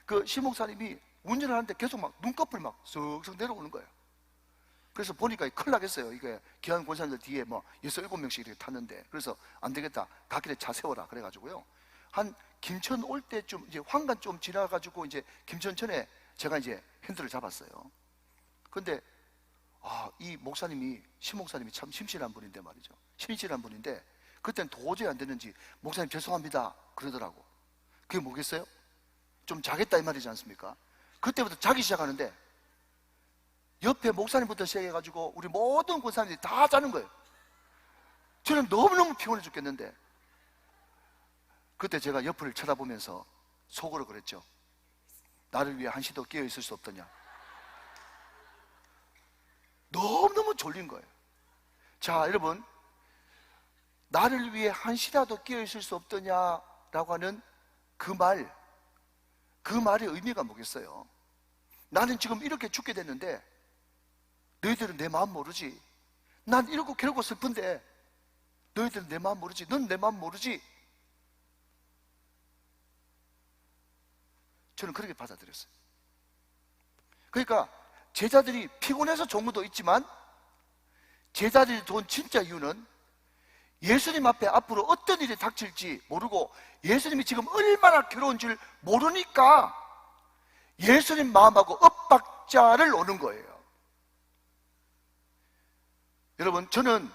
그 신목사님이 운전을 하는데 계속 막 눈꺼풀이 막 쓱쓱 내려오는 거예요. 그래서 보니까 큰일 나겠어요. 이게 귀한 권사님들 뒤에 뭐 6-7명씩 이렇게 탔는데, 그래서 안 되겠다, 갓길에 차 세워라 그래가지고요, 한 김천 올 때쯤 이제 황간 좀 지나가지고 이제 김천천에 제가 이제 핸들을 잡았어요. 근데 이 목사님이, 신목사님이 참 심실한 분인데 말이죠. 심실한 분인데 그때는 도저히 안 되는지 목사님 죄송합니다 그러더라고. 그게 뭐겠어요? 좀 자겠다 이 말이지 않습니까? 그때부터 자기 시작하는데 옆에 목사님부터 시작해가지고 우리 모든 권사님들이 다 자는 거예요. 저는 너무너무 피곤해 죽겠는데 그때 제가 옆을 쳐다보면서 속으로 그랬죠. 나를 위해 한시도 깨어 있을 수 없더냐. 너무너무 졸린 거예요. 자, 여러분, 나를 위해 한시라도 깨어 있을 수 없더냐라고 하는 그 말의 의미가 뭐겠어요? 나는 지금 이렇게 죽게 됐는데 너희들은 내 마음 모르지. 난 이렇고 괴롭고 슬픈데 너희들은 내 마음 모르지. 넌 내 마음 모르지. 저는 그렇게 받아들였어요. 그러니까 제자들이 피곤해서 좋은 것도 있지만 제자들이 좋은 진짜 이유는 예수님 앞에 앞으로 어떤 일이 닥칠지 모르고 예수님이 지금 얼마나 괴로운 줄 모르니까 예수님 마음하고 엇박자를 오는 거예요. 여러분, 저는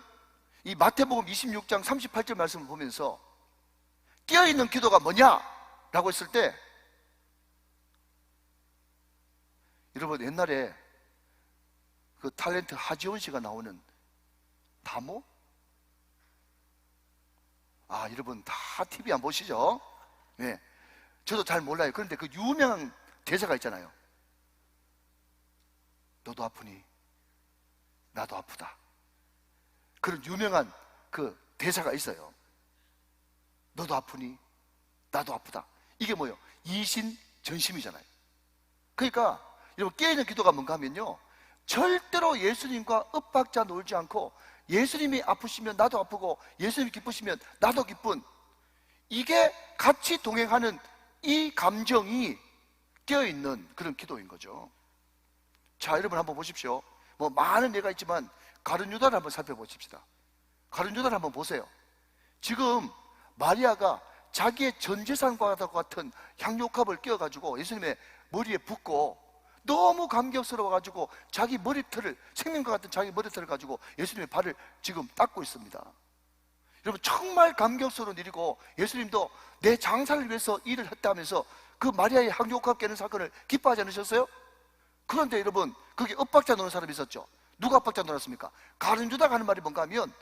이 마태복음 26장 38절 말씀을 보면서 깨어있는 기도가 뭐냐라고 했을 때, 여러분, 옛날에 그 탤런트 하지원 씨가 나오는 다모? 여러분 다 TV 안 보시죠? 네, 저도 잘 몰라요. 그런데 그 유명한 대사가 있잖아요. 너도 아프니 나도 아프다. 그런 유명한 그 대사가 있어요. 너도 아프니 나도 아프다. 이게 뭐예요? 이신전심이잖아요. 그러니까 여러분, 깨어있는 기도가 뭔가 하면요, 절대로 예수님과 엇박자 놀지 않고 예수님이 아프시면 나도 아프고 예수님이 기쁘시면 나도 기쁜, 이게 같이 동행하는 이 감정이 깨어있는 그런 기도인 거죠. 자, 여러분 한번 보십시오. 뭐 많은 예가 있지만 가룟 유다를 한번 살펴보십시다. 가룟 유다를 한번 보세요. 지금 마리아가 자기의 전 재산과 같은 향료값을 끼워가지고 예수님의 머리에 붓고 너무 감격스러워가지고 자기 머리털을, 생명과 같은 자기 머리털을 가지고 예수님의 발을 지금 닦고 있습니다. 여러분, 정말 감격스러운 일이고 예수님도 내 장사를 위해서 일을 했다면서 그 마리아의 향료값 깨는 사건을 기뻐하지 않으셨어요? 그런데 여러분, 거기 엇박자 노는 사람이 있었죠. 누가 엇박자 놀았습니까? 가룟 유다가 하는 말이 뭔가 하면,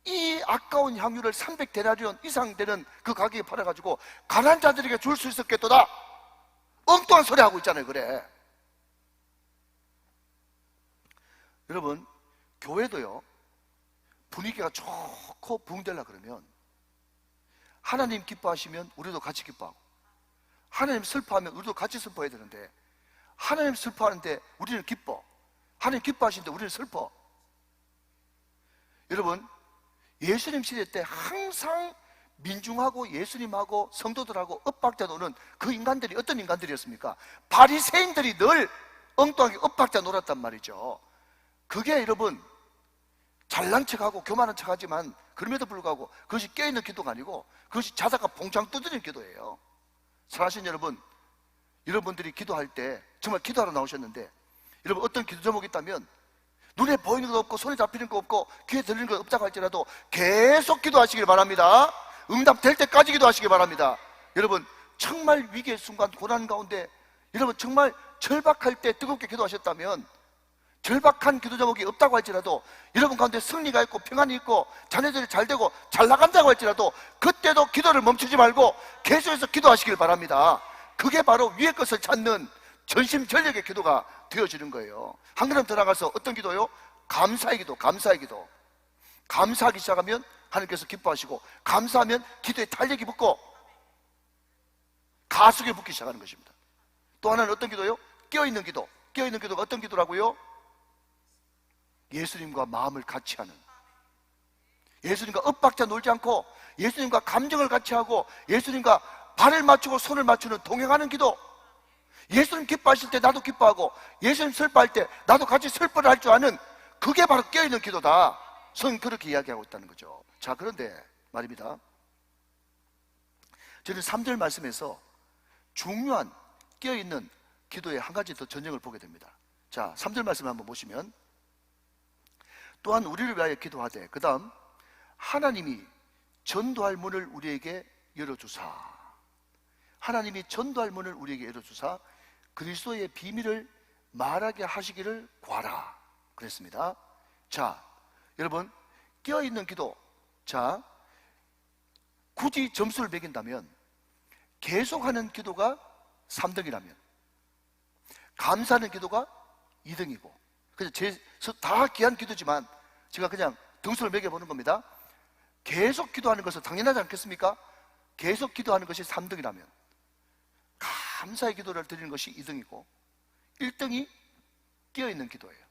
이 아까운 향유를 300데나리온 이상 되는 그 가격에 팔아가지고 가난한 자들에게 줄 수 있었겠도다. 엉뚱한 소리 하고 있잖아요. 그래. 여러분, 교회도요, 분위기가 좋고 부흥되려 그러면 하나님 기뻐하시면 우리도 같이 기뻐하고, 하나님 슬퍼하면 우리도 같이 슬퍼해야 되는데, 하나님 슬퍼하는데 우리는 기뻐, 하나님 기뻐하시는데 우리는 슬퍼. 여러분, 예수님 시대 때 항상 민중하고 예수님하고 성도들하고 엇박자 노는 그 인간들이 어떤 인간들이었습니까? 바리새인들이 늘 엉뚱하게 엇박자 놀았단 말이죠. 그게 여러분 잘난 척하고 교만한 척하지만 그럼에도 불구하고 그것이 깨어있는 기도가 아니고 그것이 자다가 봉창 두드리는 기도예요. 사랑하시는 여러분, 여러분들이 기도할 때 정말 기도하러 나오셨는데 여러분 어떤 기도 제목이 있다면 눈에 보이는 것 없고 손에 잡히는 것 없고 귀에 들리는 것 없다고 할지라도 계속 기도하시길 바랍니다. 응답될 때까지 기도하시길 바랍니다. 여러분 정말 위기의 순간 고난 가운데 여러분 정말 절박할 때 뜨겁게 기도하셨다면 절박한 기도 제목이 없다고 할지라도 여러분 가운데 승리가 있고 평안이 있고 자녀들이 잘 되고 잘 나간다고 할지라도 그때도 기도를 멈추지 말고 계속해서 기도하시길 바랍니다. 그게 바로 위의 것을 찾는 전심전력의 기도가 되어지는 거예요. 한 걸음 더 나가서 어떤 기도요? 감사의 기도, 감사의 기도. 감사하기 시작하면 하나님께서 기뻐하시고 감사하면 기도에 탄력이 붙고 가속이 붙기 시작하는 것입니다. 또 하나는 어떤 기도요? 깨어있는 기도. 깨어있는 기도가 어떤 기도라고요? 예수님과 마음을 같이 하는, 예수님과 엇박자 놀지 않고 예수님과 감정을 같이 하고 예수님과 발을 맞추고 손을 맞추는 동행하는 기도. 예수님 기뻐하실 때 나도 기뻐하고 예수님 슬퍼할 때 나도 같이 슬퍼를 할 줄 아는 그게 바로 깨어있는 기도다. 성경 그렇게 이야기하고 있다는 거죠. 자, 그런데 말입니다. 저는 3절 말씀에서 중요한 깨어있는 기도의 한 가지 더 전형을 보게 됩니다. 자, 3절 말씀을 한번 보시면 또한 우리를 위하여 기도하되 그 다음 하나님이 전도할 문을 우리에게 열어주사, 하나님이 전도할 문을 우리에게 열어주사 그리스도의 비밀을 말하게 하시기를 구하라 그랬습니다. 자, 여러분 깨어있는 기도, 자 굳이 점수를 매긴다면 계속하는 기도가 3등이라면 감사하는 기도가 2등이고, 그래서 다 귀한 기도지만 제가 그냥 등수를 매겨보는 겁니다. 계속 기도하는 것은 당연하지 않겠습니까? 계속 기도하는 것이 3등이라면 감사의 기도를 드리는 것이 2등이고 1등이 깨어있는 기도예요.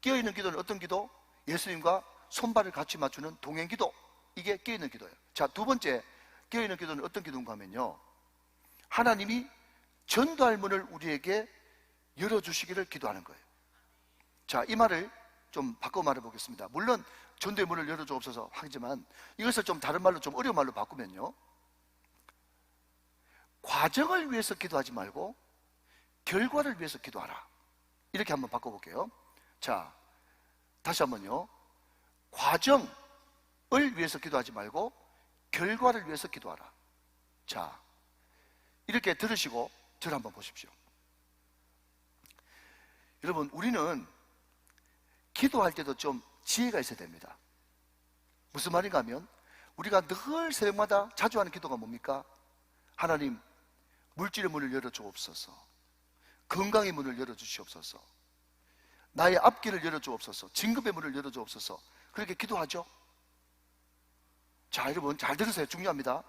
깨어있는 기도는 어떤 기도? 예수님과 손발을 같이 맞추는 동행기도, 이게 깨어있는 기도예요. 자, 두 번째 깨어있는 기도는 어떤 기도인가 하면요, 하나님이 전도할 문을 우리에게 열어주시기를 기도하는 거예요. 자, 이 말을 좀 바꿔 말해보겠습니다. 물론 전도의 문을 열어주옵소서 하지만 이것을 좀 다른 말로, 좀 어려운 말로 바꾸면요, 과정을 위해서 기도하지 말고 결과를 위해서 기도하라, 이렇게 한번 바꿔볼게요. 자, 다시 한번요, 과정을 위해서 기도하지 말고 결과를 위해서 기도하라. 자, 이렇게 들으시고 저를 한번 보십시오. 여러분, 우리는 기도할 때도 좀 지혜가 있어야 됩니다. 무슨 말인가 하면 우리가 늘 새벽마다 자주 하는 기도가 뭡니까? 하나님, 물질의 문을 열어주옵소서, 건강의 문을 열어주시옵소서, 나의 앞길을 열어주옵소서, 진급의 문을 열어주옵소서, 그렇게 기도하죠. 자, 여러분 잘 들으세요. 중요합니다.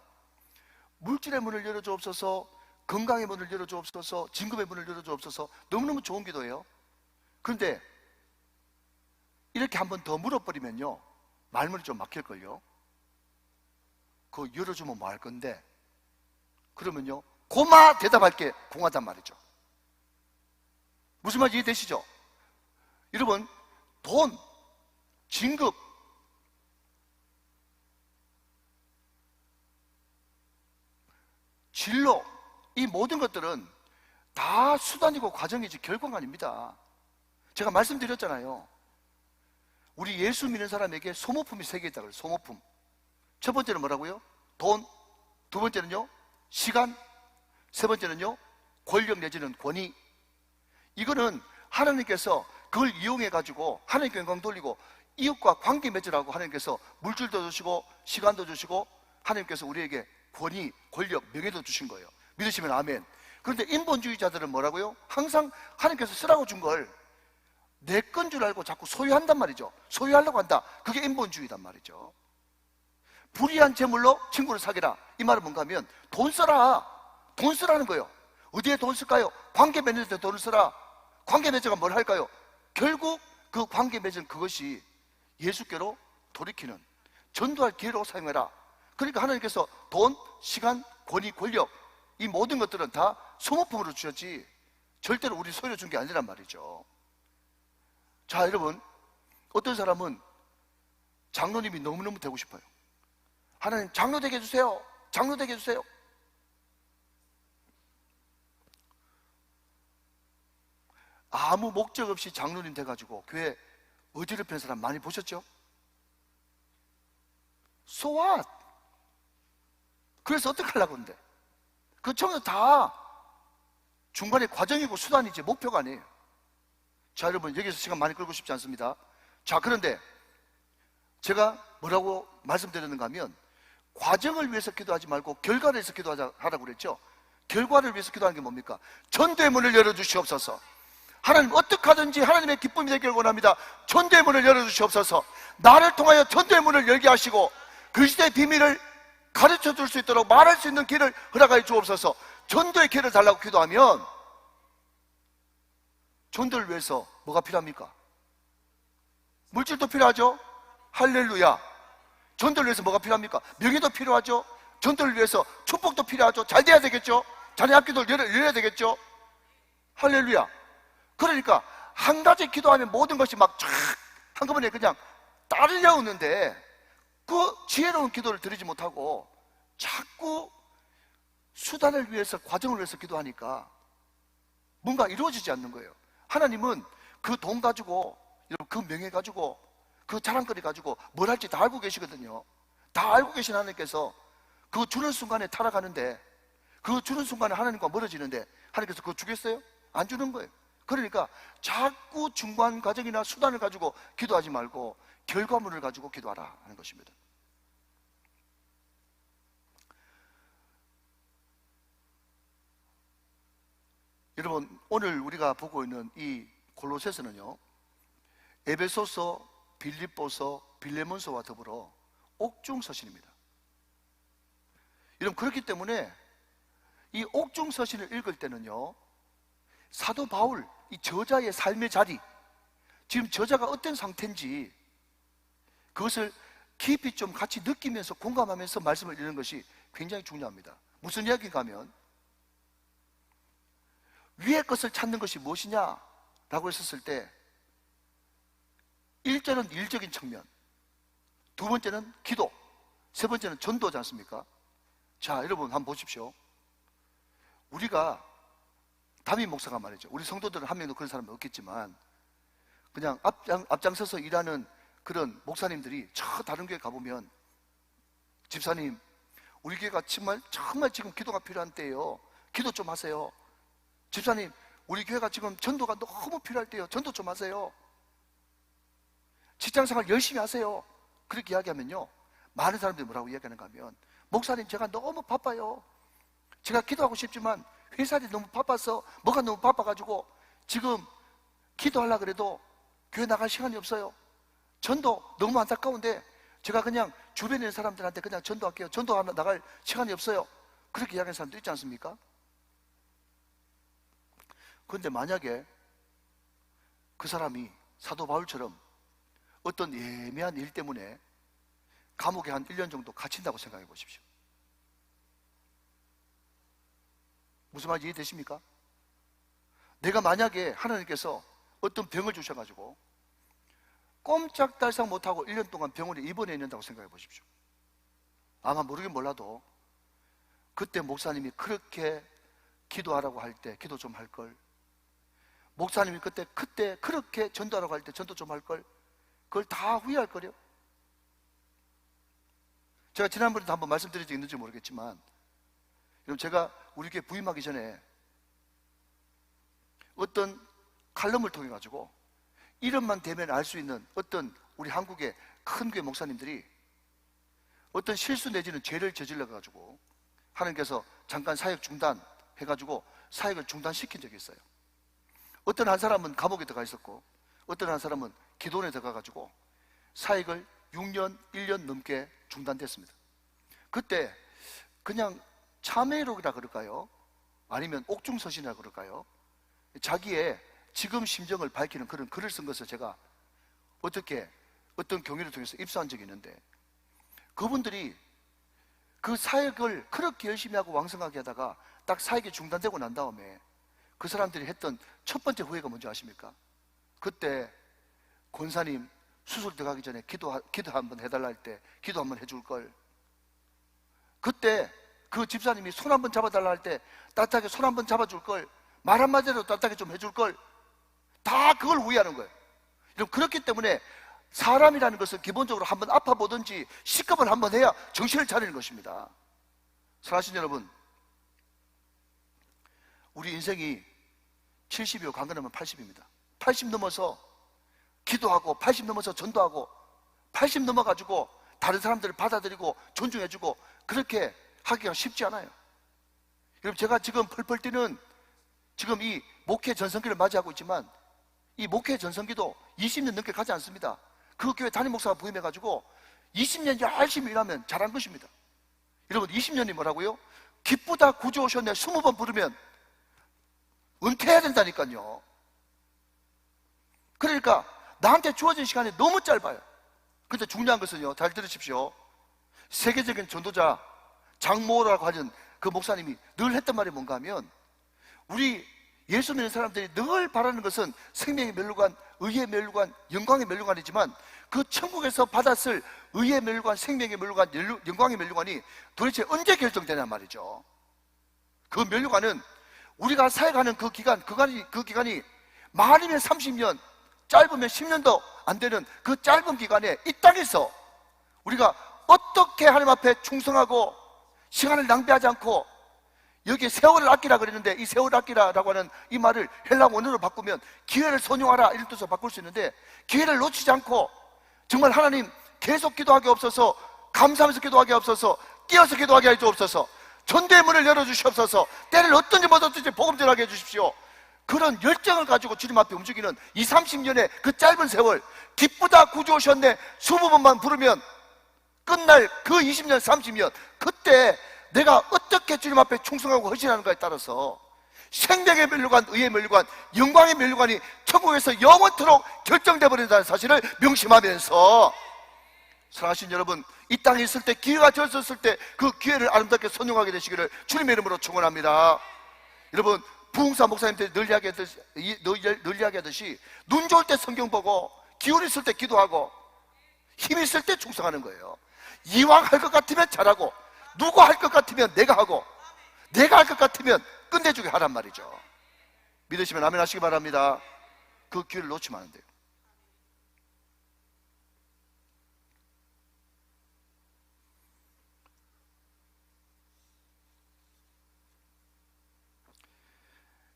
물질의 문을 열어주옵소서, 건강의 문을 열어주옵소서, 진급의 문을 열어주옵소서, 너무너무 좋은 기도예요. 그런데 이렇게 한번 더 물어버리면요, 말문이 좀 막힐걸요. 그거 열어주면 뭐 할 건데? 그러면요, 고마 대답할게 공하단 말이죠. 무슨 말인지 이해되시죠? 여러분, 돈, 진급, 진로, 이 모든 것들은 다 수단이고 과정이지 결과가 아닙니다. 제가 말씀드렸잖아요. 우리 예수 믿는 사람에게 소모품이 3개 있다고 해요. 소모품. 첫 번째는 뭐라고요? 돈. 두 번째는요, 시간. 세 번째는요, 권력 내지는 권위. 이거는 하나님께서 그걸 이용해 가지고 하나님께 영광 돌리고 이웃과 관계 맺으라고 하나님께서 물질도 주시고 시간도 주시고 하나님께서 우리에게 권위, 권력, 명예도 주신 거예요. 믿으시면 아멘. 그런데 인본주의자들은 뭐라고요? 항상 하나님께서 쓰라고 준 걸 내 건 줄 알고 자꾸 소유한단 말이죠. 소유하려고 한다. 그게 인본주의단 말이죠. 불의한 재물로 친구를 사귀라. 이 말은 뭔가 하면 돈 써라. 돈 쓰라는 거예요. 어디에 돈 쓸까요? 관계 맺는 데 돈을 쓰라. 관계 맺어가 뭘 할까요? 결국 그 관계 맺은 그것이 예수께로 돌이키는 전도할 기회로 사용해라. 그러니까 하나님께서 돈, 시간, 권위, 권력 이 모든 것들은 다 소모품으로 주셨지 절대로 우리 소유로 준 게 아니란 말이죠. 자, 여러분, 어떤 사람은 장로님이 너무너무 되고 싶어요. 하나님 장로 되게 해주세요. 장로 되게 해주세요. 아무 목적 없이 장로님 돼가지고 교회 어지럽히는 사람 많이 보셨죠? So what? 그래서 어떻게 하려고 하는데? 그 전부 다 중간에 과정이고 수단이지 목표가 아니에요. 자, 여러분, 여기서 시간 많이 끌고 싶지 않습니다. 자, 그런데 제가 뭐라고 말씀드렸는가 하면 과정을 위해서 기도하지 말고 결과를 위해서 기도하라고 그랬죠. 결과를 위해서 기도하는 게 뭡니까? 전도의 문을 열어주시옵소서. 하나님 어떻게 하든지 하나님의 기쁨이 되기를 원합니다. 전도의 문을 열어주시옵소서. 나를 통하여 전도의 문을 열게 하시고 그리스도의 비밀을 가르쳐 줄 수 있도록 말할 수 있는 길을 허락하여 주옵소서. 전도의 길을 달라고 기도하면 전도를 위해서 뭐가 필요합니까? 물질도 필요하죠. 할렐루야. 전도를 위해서 뭐가 필요합니까? 명예도 필요하죠. 전도를 위해서 축복도 필요하죠. 잘 돼야 되겠죠. 자녀 학교도 열어야 되겠죠. 할렐루야. 그러니까 한 가지 기도하면 모든 것이 막 쫙 한꺼번에 그냥 따르려오는데 그 지혜로운 기도를 드리지 못하고 자꾸 수단을 위해서 과정을 위해서 기도하니까 뭔가 이루어지지 않는 거예요. 하나님은 그 돈 가지고 그 명예 가지고 그 자랑거리 가지고 뭘 할지 다 알고 계시거든요. 다 알고 계신 하나님께서 그거 주는 순간에 타락하는데 그거 주는 순간에 하나님과 멀어지는데 하나님께서 그거 주겠어요? 안 주는 거예요. 그러니까 자꾸 중간 과정이나 수단을 가지고 기도하지 말고 결과물을 가지고 기도하라 하는 것입니다. 여러분, 오늘 우리가 보고 있는 이 골로새서는요, 에베소서, 빌립보서, 빌레몬서와 더불어 옥중서신입니다. 여러분, 그렇기 때문에 이 옥중서신을 읽을 때는요, 사도 바울, 이 저자의 삶의 자리, 지금 저자가 어떤 상태인지 그것을 깊이 좀 같이 느끼면서 공감하면서 말씀을 읽는 것이 굉장히 중요합니다. 무슨 이야기인가 하면 위의 것을 찾는 것이 무엇이냐라고 했었을 때 1절은 일적인 측면, 두 번째는 기도, 세 번째는 전도지 않습니까? 자, 여러분 한번 보십시오. 우리가 담임 목사가 말이죠. 우리 성도들은 한 명도 그런 사람은 없겠지만 그냥 앞장서서 일하는 그런 목사님들이 저 다른 교회 가보면 집사님, 우리 교회가 정말 지금 기도가 필요한 때예요. 기도 좀 하세요. 집사님, 우리 교회가 지금 전도가 너무 필요할 때요. 전도 좀 하세요. 직장생활 열심히 하세요. 그렇게 이야기하면요, 많은 사람들이 뭐라고 이야기하는가 하면 목사님, 제가 너무 바빠요. 제가 기도하고 싶지만 회사일이 너무 바빠서 뭐가 너무 바빠가지고 지금 기도하려고 그래도 교회 나갈 시간이 없어요. 전도 너무 안타까운데 제가 그냥 주변에 있는 사람들한테 그냥 전도할게요. 전도 나갈 시간이 없어요. 그렇게 이야기하는 사람도 있지 않습니까? 그런데 만약에 그 사람이 사도 바울처럼 어떤 예매한 일 때문에 감옥에 한 1년 정도 갇힌다고 생각해 보십시오. 무슨 말인지 이해되십니까? 내가 만약에 하나님께서 어떤 병을 주셔가지고 꼼짝달싹 못하고 1년 동안 병원에 입원해 있는다고 생각해 보십시오. 아마 모르긴 몰라도 그때 목사님이 그렇게 기도하라고 할 때 기도 좀 할걸, 목사님이 그때 그렇게 전도하라고 할 때 전도 좀 할걸, 그걸 다 후회할 거래요. 제가 지난번에도 한번 말씀드린 적이 있는지 모르겠지만, 여러분, 제가 우리 교회 부임하기 전에 어떤 칼럼을 통해 가지고 이름만 대면 알 수 있는 어떤 우리 한국의 큰 교회 목사님들이 어떤 실수 내지는 죄를 저질러 가지고 하나님께서 잠깐 사역 중단해 가지고 사역을 중단시킨 적이 있어요. 어떤 한 사람은 감옥에 들어가 있었고 어떤 한 사람은 기도원에 들어가 가지고 사역을 6년, 1년 넘게 중단됐습니다. 그때 그냥 참회록이라 그럴까요? 아니면 옥중서신이라 그럴까요? 자기의 지금 심정을 밝히는 그런 글을 쓴 것을 제가 어떤 경위를 통해서 입수한 적이 있는데, 그분들이 그 사역을 그렇게 열심히 하고 왕성하게 하다가 딱 사역이 중단되고 난 다음에 그 사람들이 했던 첫 번째 후회가 뭔지 아십니까? 그때 권사님 수술 들어가기 전에 기도 한번 해달라 할 때 기도 한번 해줄 걸, 그때 그 집사님이 손 한번 잡아달라 할 때 따뜻하게 손 한번 잡아줄 걸, 말 한마디라도 따뜻하게 좀 해줄 걸, 다 그걸 후회하는 거예요. 여러분, 그렇기 때문에 사람이라는 것은 기본적으로 한번 아파보든지 식겁을 한번 해야 정신을 차리는 것입니다. 사랑하신 여러분, 우리 인생이 70이요 강건하면 80입니다 80 넘어서 기도하고 80 넘어서 전도하고 80 넘어가지고 다른 사람들을 받아들이고 존중해주고 그렇게 하기가 쉽지 않아요. 여러분, 제가 지금 펄펄 뛰는 지금 이 목회 전성기를 맞이하고 있지만 이 목회 전성기도 20년 넘게 가지 않습니다. 그 교회 담임 목사가 부임해가지고 20년 열심히 일하면 잘한 것입니다. 여러분, 20년이 뭐라고요? 기쁘다 구주 오셨네 20번 부르면 은퇴해야 된다니까요. 그러니까 나한테 주어진 시간이 너무 짧아요. 근데 중요한 것은요, 잘 들으십시오. 세계적인 전도자 장모라고 하는 그 목사님이 늘 했던 말이 뭔가 하면, 우리 예수 믿는 사람들이 늘 바라는 것은 생명의 멸류관, 의의 멸류관, 영광의 멸류관이지만 그 천국에서 받았을 의의 멸류관, 생명의 멸류관, 영광의 멸류관이 도대체 언제 결정되냐 말이죠. 그 멸류관은 우리가 사역하는 그 기간이 많으면 30년, 짧으면 10년도 안 되는 그 짧은 기간에 이 땅에서 우리가 어떻게 하나님 앞에 충성하고 시간을 낭비하지 않고, 여기 세월을 아끼라 그랬는데 이 세월을 아끼라라고 하는 이 말을 헬라 원어로 바꾸면 기회를 선용하라 이런 뜻으로 바꿀 수 있는데, 기회를 놓치지 않고 정말 하나님 계속 기도하게 없어서, 감사하면서 기도하게 없어서, 뛰어서 기도하게 해 주옵소서, 전도의 문을 열어주시옵소서, 때를 어떤지 못 어떤지 복음 전하게 해주십시오. 그런 열정을 가지고 주님 앞에 움직이는 20, 30년의 그 짧은 세월, 기쁘다 구주 오셨네 20번만 부르면 끝날 그 20년, 30년, 그때 내가 어떻게 주님 앞에 충성하고 헌신하는가에 따라서 생명의 멸류관, 의의 멸류관, 영광의 멸류관이 천국에서 영원토록 결정되어 버린다는 사실을 명심하면서, 사랑하신 여러분, 이 땅에 있을 때, 기회가 되었을 때 그 기회를 아름답게 선용하게 되시기를 주님의 이름으로 축원합니다. 여러분, 부흥사 목사님들이 늘 이야기하듯이 눈 좋을 때 성경 보고, 기운 있을 때 기도하고, 힘 있을 때 충성하는 거예요. 이왕 할 것 같으면 잘하고, 누구 할 것 같으면 내가 하고, 내가 할 것 같으면 끝내주게 하란 말이죠. 믿으시면 아멘 하시기 바랍니다. 그 기회를 놓치면 안 돼요.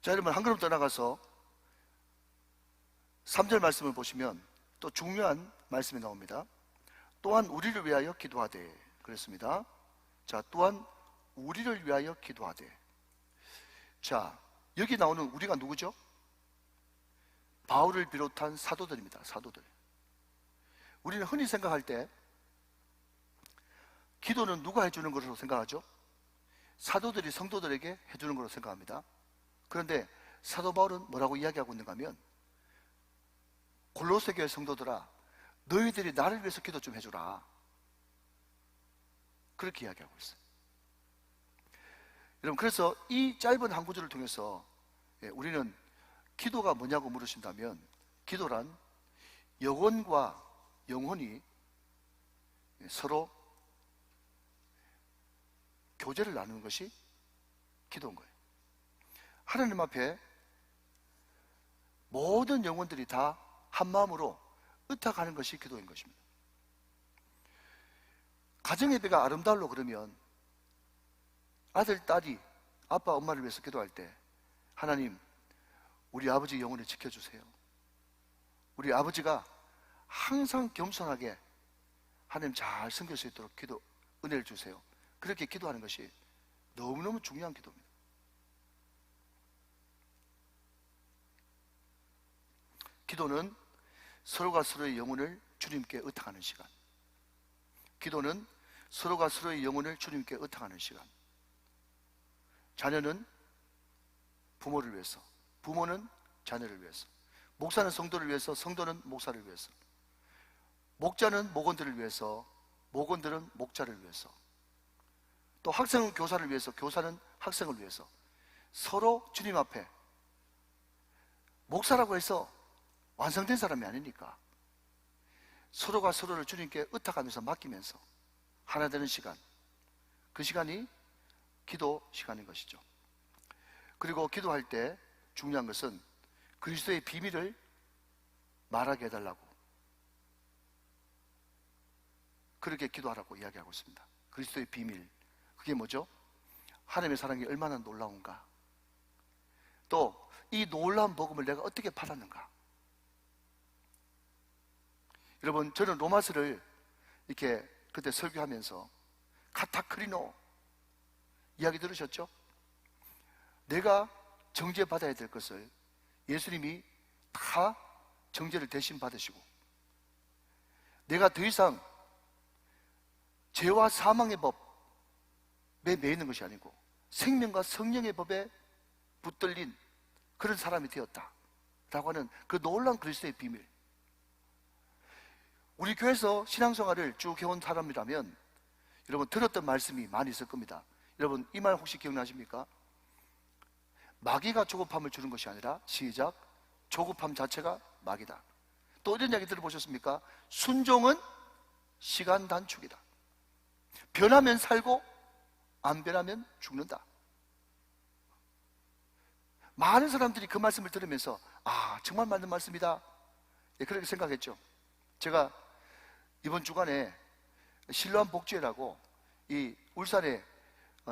자, 여러분, 한 걸음 떠나가서 3절 말씀을 보시면 또 중요한 말씀이 나옵니다. 또한 우리를 위하여 기도하되 그랬습니다. 자, 또한 우리를 위하여 기도하되. 자, 여기 나오는 우리가 누구죠? 바울을 비롯한 사도들입니다. 사도들. 우리는 흔히 생각할 때 기도는 누가 해주는 것으로 생각하죠? 사도들이 성도들에게 해주는 것으로 생각합니다. 그런데 사도 바울은 뭐라고 이야기하고 있는가 하면, 골로새 교회 성도들아, 너희들이 나를 위해서 기도 좀 해주라, 그렇게 이야기하고 있어요. 여러분, 그래서 이 짧은 한 구절을 통해서 우리는 기도가 뭐냐고 물으신다면, 기도란 영혼과 영혼이 서로 교제를 나누는 것이 기도인 거예요. 하나님 앞에 모든 영혼들이 다 한마음으로 의탁하는 것이 기도인 것입니다. 가정예배가 아름다울로 그러면 아들, 딸이 아빠, 엄마를 위해서 기도할 때, 하나님, 우리 아버지 영혼을 지켜주세요. 우리 아버지가 항상 겸손하게 하나님 잘 섬길 수 있도록 은혜를 주세요. 그렇게 기도하는 것이 너무너무 중요한 기도입니다. 기도는 서로가 서로의 영혼을 주님께 의탁하는 시간. 기도는 서로가 서로의 영혼을 주님께 의탁하는 시간. 자녀는 부모를 위해서, 부모는 자녀를 위해서, 목사는 성도를 위해서, 성도는 목사를 위해서, 목자는 목원들을 위해서, 목원들은 목자를 위해서, 또 학생은 교사를 위해서, 교사는 학생을 위해서, 서로 주님 앞에, 목사라고 해서 완성된 사람이 아니니까 서로가 서로를 주님께 의탁하면서 맡기면서 하나 되는 시간, 그 시간이 기도 시간인 것이죠. 그리고 기도할 때 중요한 것은 그리스도의 비밀을 말하게 해달라고, 그렇게 기도하라고 이야기하고 있습니다. 그리스도의 비밀, 그게 뭐죠? 하나님의 사랑이 얼마나 놀라운가, 또 이 놀라운 복음을 내가 어떻게 받았는가. 여러분, 저는 로마서를 이렇게 그때 설교하면서 카타크리노 이야기 들으셨죠? 내가 정죄받아야 될 것을 예수님이 다 정죄를 대신 받으시고, 내가 더 이상 죄와 사망의 법에 매이는 것이 아니고 생명과 성령의 법에 붙들린 그런 사람이 되었다라고 하는 그 놀라운 그리스도의 비밀. 우리 교회에서 신앙생활을 쭉 해온 사람이라면 여러분 들었던 말씀이 많이 있을 겁니다. 여러분 이 말 혹시 기억나십니까? 마귀가 조급함을 주는 것이 아니라, 시작, 조급함 자체가 마귀다. 또 이런 이야기 들어보셨습니까? 순종은 시간 단축이다. 변하면 살고 안 변하면 죽는다. 많은 사람들이 그 말씀을 들으면서 아, 정말 맞는 말씀이다, 예, 그렇게 생각했죠. 제가 이번 주간에 실로암 복지회라고 이 울산에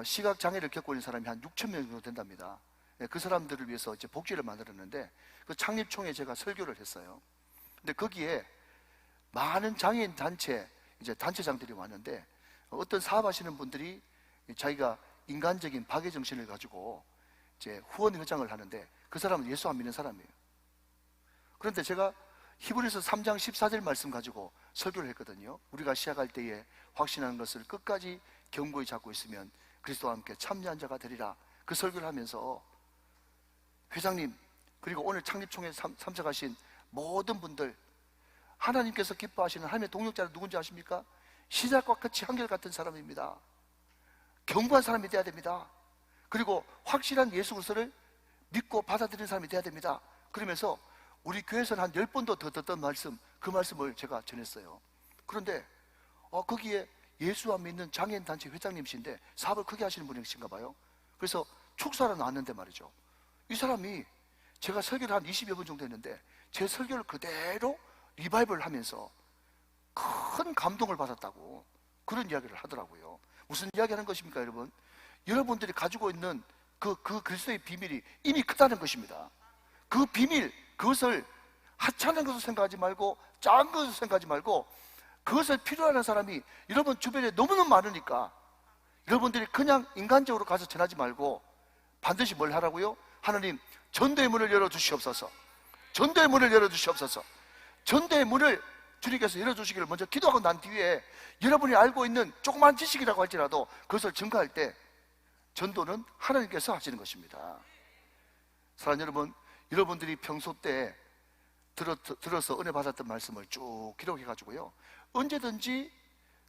시각장애를 겪고 있는 사람이 한 6천 명 정도 된답니다. 예, 그 사람들을 위해서 이제 복지회를 만들었는데 그 창립총회 제가 설교를 했어요. 근데 거기에 많은 장애인 단체, 이제 단체장들이 왔는데 어떤 사업하시는 분들이 자기가 인간적인 박애 정신을 가지고 이제 후원 회장을 하는데 그 사람은 예수 안 믿는 사람이에요. 그런데 제가 히브리서 3장 14절 말씀 가지고 설교를 했거든요. 우리가 시작할 때에 확신하는 것을 끝까지 견고히 잡고 있으면 그리스도와 함께 참여한 자가 되리라. 그 설교를 하면서 회장님, 그리고 오늘 창립총회에 참석하신 모든 분들, 하나님께서 기뻐하시는 하나님의 동역자는 누군지 아십니까? 시작과 끝이 한결같은 사람입니다. 견고한 사람이 되어야 됩니다. 그리고 확실한 예수 그리스도를 믿고 받아들이는 사람이 되어야 됩니다. 그러면서 우리 교회에서는 한 10번도 더 듣던 말씀, 그 말씀을 제가 전했어요. 그런데 거기에 예수 안 믿는 장애인 단체 회장님이신데 사업을 크게 하시는 분이신가 봐요. 그래서 축사로 나왔는데 말이죠, 이 사람이 제가 설교를 한 20여 번 정도 했는데 제 설교를 그대로 리바이벌 하면서 큰 감동을 받았다고 그런 이야기를 하더라고요. 무슨 이야기 하는 것입니까, 여러분? 여러분들이 가지고 있는 그 그리스도의 비밀이 이미 크다는 것입니다. 그 비밀, 그것을 하찮은 것을 생각하지 말고 작은 것을 생각하지 말고 그것을 필요하는 사람이 여러분 주변에 너무너무 많으니까 여러분들이 그냥 인간적으로 가서 전하지 말고 반드시 뭘 하라고요? 하나님, 전도의 문을 열어주시옵소서. 전도의 문을 열어주시옵소서. 전도의 문을 주님께서 열어주시기를 먼저 기도하고 난 뒤에 여러분이 알고 있는 조그만 지식이라고 할지라도 그것을 증거할 때 전도는 하나님께서 하시는 것입니다. 사랑하는 여러분, 여러분들이 평소 때 들어서 은혜 받았던 말씀을 쭉 기록해가지고요, 언제든지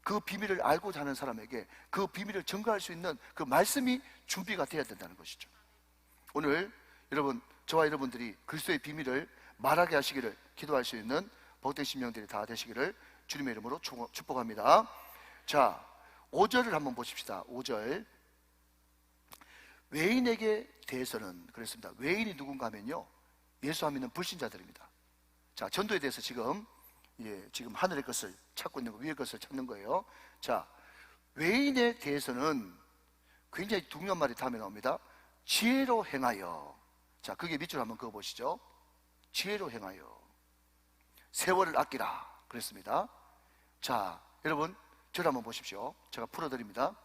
그 비밀을 알고자 하는 사람에게 그 비밀을 증거할 수 있는 그 말씀이 준비가 되어야 된다는 것이죠. 오늘 여러분, 저와 여러분들이 그리스도의 비밀을 말하게 하시기를 기도할 수 있는 복된 심령들이 다 되시기를 주님의 이름으로 축복합니다. 자, 5절을 한번 보십시다. 5절. 외인에게 대해서는 그랬습니다. 외인이 누군가 하면요, 예수 안 믿는 불신자들입니다. 자, 전도에 대해서 지금 하늘의 것을 찾고 있는 거, 위의 것을 찾는 거예요. 자, 외인에 대해서는 굉장히 중요한 말이 다음에 나옵니다. 지혜로 행하여. 자, 그게 밑줄 한번 그어보시죠. 지혜로 행하여 세월을 아끼라 그랬습니다. 자, 여러분 저를 한번 보십시오. 제가 풀어드립니다.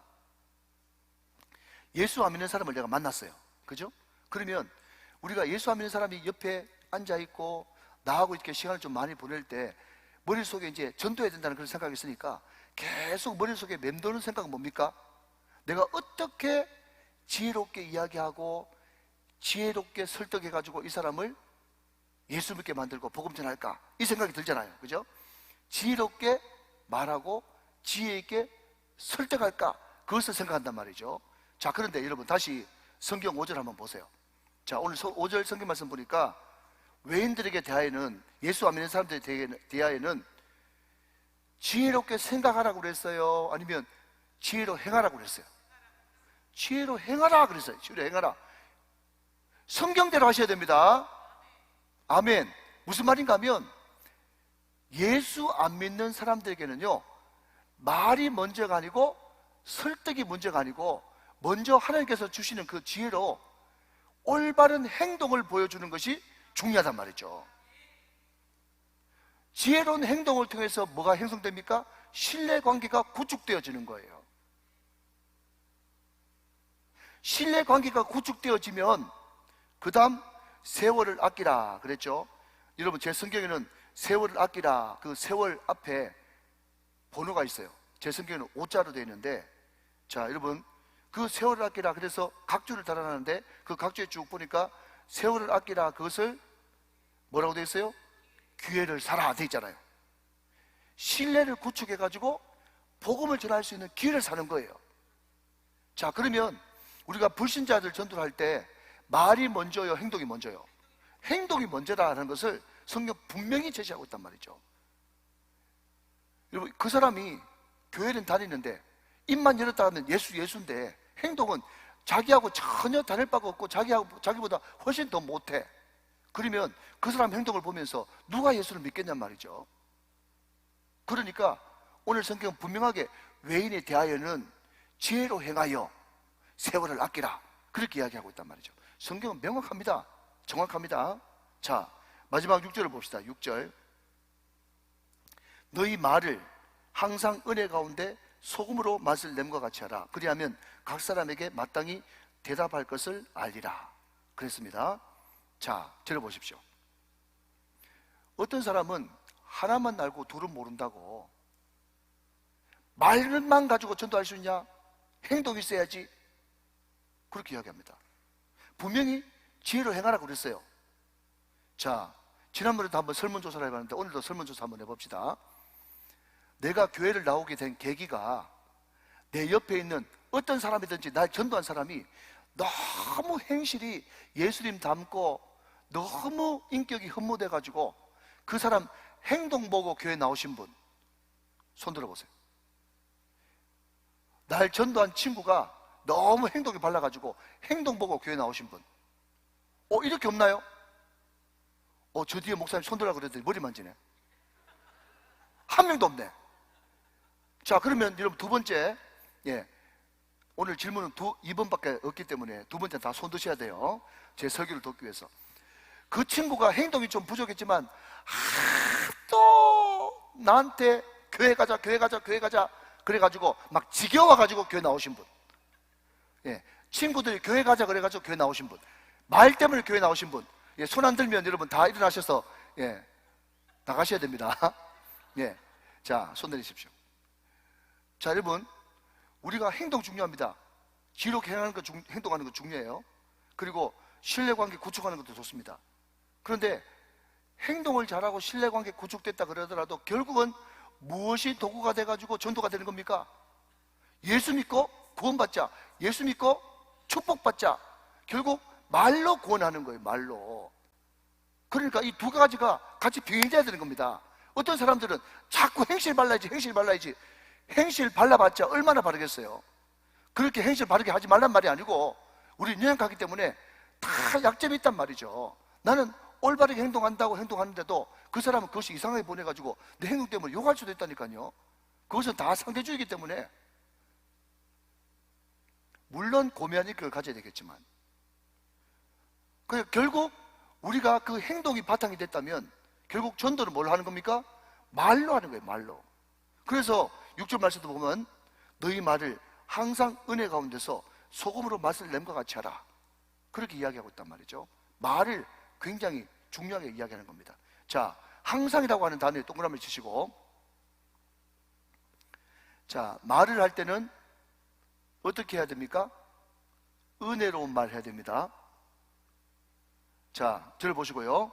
예수 안 믿는 사람을 내가 만났어요. 그죠? 그러면 우리가 예수 안 믿는 사람이 옆에 앉아있고 나하고 이렇게 시간을 좀 많이 보낼 때 머릿속에 이제 전도해야 된다는 그런 생각이 있으니까 계속 머릿속에 맴도는 생각은 뭡니까? 내가 어떻게 지혜롭게 이야기하고 지혜롭게 설득해가지고 이 사람을 예수 믿게 만들고 복음 전할까? 이 생각이 들잖아요. 그죠? 지혜롭게 말하고 지혜 있게 설득할까? 그것을 생각한단 말이죠. 자, 그런데 여러분 다시 성경 5절 한번 보세요. 자, 오늘 5절 성경 말씀 보니까 외인들에게 대하여는, 예수 안 믿는 사람들에 대하여는 지혜롭게 생각하라고 그랬어요? 아니면 지혜로 행하라고 그랬어요? 지혜로 행하라 그랬어요. 지혜로 행하라. 성경대로 하셔야 됩니다. 아멘. 무슨 말인가 하면 예수 안 믿는 사람들에게는요, 말이 문제가 아니고 설득이 문제가 아니고 먼저 하나님께서 주시는 그 지혜로 올바른 행동을 보여주는 것이 중요하단 말이죠. 지혜로운 행동을 통해서 뭐가 형성됩니까? 신뢰관계가 구축되어지는 거예요. 신뢰관계가 구축되어지면 그 다음 세월을 아끼라 그랬죠. 여러분 제 성경에는 세월을 아끼라, 그 세월 앞에 번호가 있어요. 제 성경에는 5자로 되어 있는데, 자 여러분 그 세월을 아끼라, 그래서 각주를 달아놨는데 그 각주에 쭉 보니까 세월을 아끼라, 그것을 뭐라고 되어 있어요? 기회를 사라 되어 있잖아요. 신뢰를 구축해 가지고 복음을 전할 수 있는 기회를 사는 거예요. 자, 그러면 우리가 불신자들 전도를 할 때 말이 먼저요, 행동이 먼저요? 행동이 먼저라는 것을 성경 분명히 제시하고 있단 말이죠. 여러분 그 사람이 교회는 다니는데 입만 열었다 하면 예수인데 행동은 자기하고 전혀 다를 바가 없고 자기보다 훨씬 더 못해. 그러면 그 사람 행동을 보면서 누가 예수를 믿겠냔 말이죠. 그러니까 오늘 성경은 분명하게 외인에 대하여는 지혜로 행하여 세월을 아끼라, 그렇게 이야기하고 있단 말이죠. 성경은 명확합니다. 정확합니다. 자, 마지막 6절을 봅시다. 6절. 너희 말을 항상 은혜 가운데 소금으로 맛을 냄과 같이 하라. 그리하면 각 사람에게 마땅히 대답할 것을 알리라. 그랬습니다. 자, 들어보십시오. 어떤 사람은 하나만 알고 둘은 모른다고, 말만 가지고 전도할 수 있냐? 행동이 있어야지. 그렇게 이야기합니다. 분명히 지혜로 행하라고 그랬어요. 자, 지난번에도 한번 설문조사를 해봤는데 오늘도 설문조사 한번 해봅시다. 내가 교회를 나오게 된 계기가 내 옆에 있는 어떤 사람이든지 날 전도한 사람이 너무 행실이 예수님 닮고 너무 인격이 흠모돼가지고 그 사람 행동 보고 교회 나오신 분 손 들어보세요. 날 전도한 친구가 너무 행동이 발라가지고 행동 보고 교회 나오신 분, 이렇게 없나요? 저 뒤에 목사님 손 들라고 그랬더니 머리 만지네. 한 명도 없네. 자, 그러면 여러분 두 번째, 오늘 질문은 2번밖에 없기 때문에 두 번째 다 손 드셔야 돼요. 제 설교를 돕기 위해서. 그 친구가 행동이 좀 부족했지만 또 나한테 교회 가자 그래가지고 막 지겨워가지고 교회 나오신 분, 친구들이 교회 가자 그래가지고 교회 나오신 분, 말 때문에 교회 나오신 분, 손 안 들면 여러분 다 일어나셔서 나가셔야 됩니다. 자, 손 내리십시오. 자, 여러분 우리가 행동 중요합니다. 지혜롭게 행동하는 거 중요해요. 그리고 신뢰관계 구축하는 것도 좋습니다. 그런데 행동을 잘하고 신뢰관계 구축됐다 그러더라도 결국은 무엇이 도구가 돼가지고 전도가 되는 겁니까? 예수 믿고 구원받자, 예수 믿고 축복받자, 결국 말로 구원하는 거예요. 말로. 그러니까 이 두 가지가 같이 병행돼야 되는 겁니다. 어떤 사람들은 자꾸 행실 발라야지 행실 발라봤자 얼마나 바르겠어요. 그렇게 행실 바르게 하지 말란 말이 아니고 우리 연약하기 때문에 다 약점이 있단 말이죠. 나는 올바르게 행동하는데도 그 사람은 그것이 이상하게 보내가지고 내 행동 때문에 욕할 수도 있다니까요. 그것은 다 상대주의이기 때문에, 물론 고면이 그걸 가져야 되겠지만, 결국 우리가 그 행동이 바탕이 됐다면 결국 전도는 뭘 하는 겁니까? 말로 하는 거예요. 말로. 그래서 6절 말씀도 보면 너희 말을 항상 은혜 가운데서 소금으로 맛을 냄과 같이 하라, 그렇게 이야기하고 있단 말이죠. 말을 굉장히 중요하게 이야기하는 겁니다. 자, 항상이라고 하는 단어에 동그라미를 치시고, 자, 말을 할 때는 어떻게 해야 됩니까? 은혜로운 말 해야 됩니다. 자, 저를 보시고요.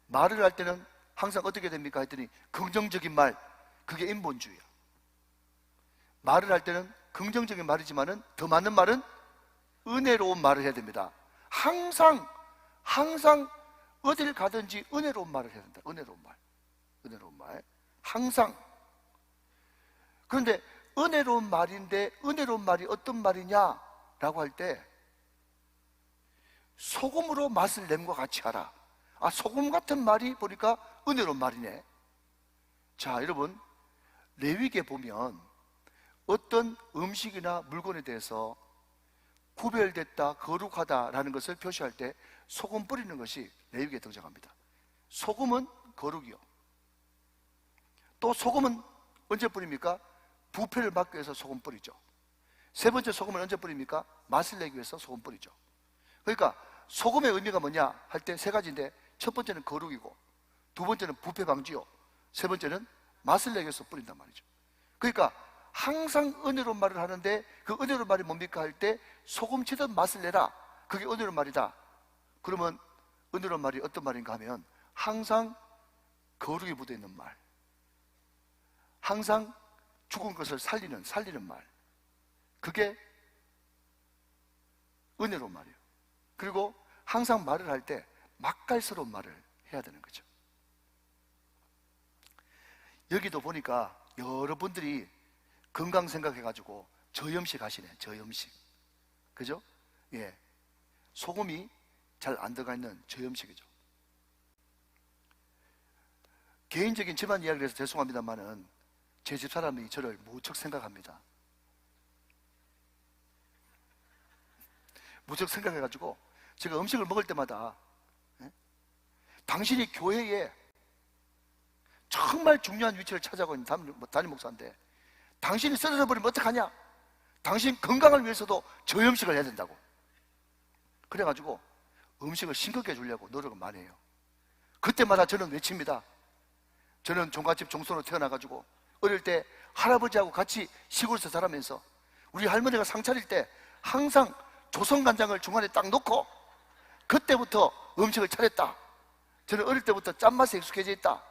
말을 할 때는 항상 어떻게 됩니까? 했더니 긍정적인 말, 그게 인본주의야. 말을 할 때는 긍정적인 말이지만은 더 맞는 말은 은혜로운 말을 해야 됩니다. 항상 어딜 가든지 은혜로운 말을 해야 된다. 은혜로운 말. 항상. 그런데 은혜로운 말인데 은혜로운 말이 어떤 말이냐라고 할 때 소금으로 맛을 냄과 같이 하라. 아, 소금 같은 말이 보니까 은혜로운 말이네. 자, 여러분, 레위기에 보면 어떤 음식이나 물건에 대해서 구별됐다, 거룩하다라는 것을 표시할 때 소금 뿌리는 것이 레위기에 등장합니다. 소금은 거룩이요. 또 소금은 언제 뿌립니까? 부패를 막기 위해서 소금 뿌리죠. 세 번째 소금은 언제 뿌립니까? 맛을 내기 위해서 소금 뿌리죠. 그러니까 소금의 의미가 뭐냐 할 때 세 가지인데, 첫 번째는 거룩이고, 두 번째는 부패 방지요, 세 번째는 맛을 내기 위해서 뿌린단 말이죠. 그러니까 항상 은혜로운 말을 하는데 그 은혜로운 말이 뭡니까 할 때 소금 치듯 맛을 내라, 그게 은혜로운 말이다. 그러면 은혜로운 말이 어떤 말인가 하면 항상 거룩이 묻어있는 말, 항상 죽은 것을 살리는 말, 그게 은혜로운 말이에요. 그리고 항상 말을 할 때 맛깔스러운 말을 해야 되는 거죠. 여기도 보니까 여러분들이 건강 생각해가지고 저염식 하시네. 저염식, 그죠? 예, 소금이 잘 안 들어가 있는 저염식이죠. 개인적인 집안 이야기를 해서 죄송합니다만은 제 집 사람이 저를 무척 생각합니다. 무척 생각해가지고 제가 음식을 먹을 때마다 당신이 교회에 정말 중요한 위치를 차지하고 있는 담임 목사인데 당신이 쓰러져 버리면 어떡하냐? 당신 건강을 위해서도 저염식을 해야 된다고. 그래가지고 음식을 싱겁게 해주려고 노력을 많이 해요. 그때마다 저는 외칩니다. 저는 종갓집 종손으로 태어나가지고 어릴 때 할아버지하고 같이 시골에서 자라면서 우리 할머니가 상 차릴 때 항상 조선간장을 중간에 딱 놓고 그때부터 음식을 차렸다. 저는 어릴 때부터 짠맛에 익숙해져 있다.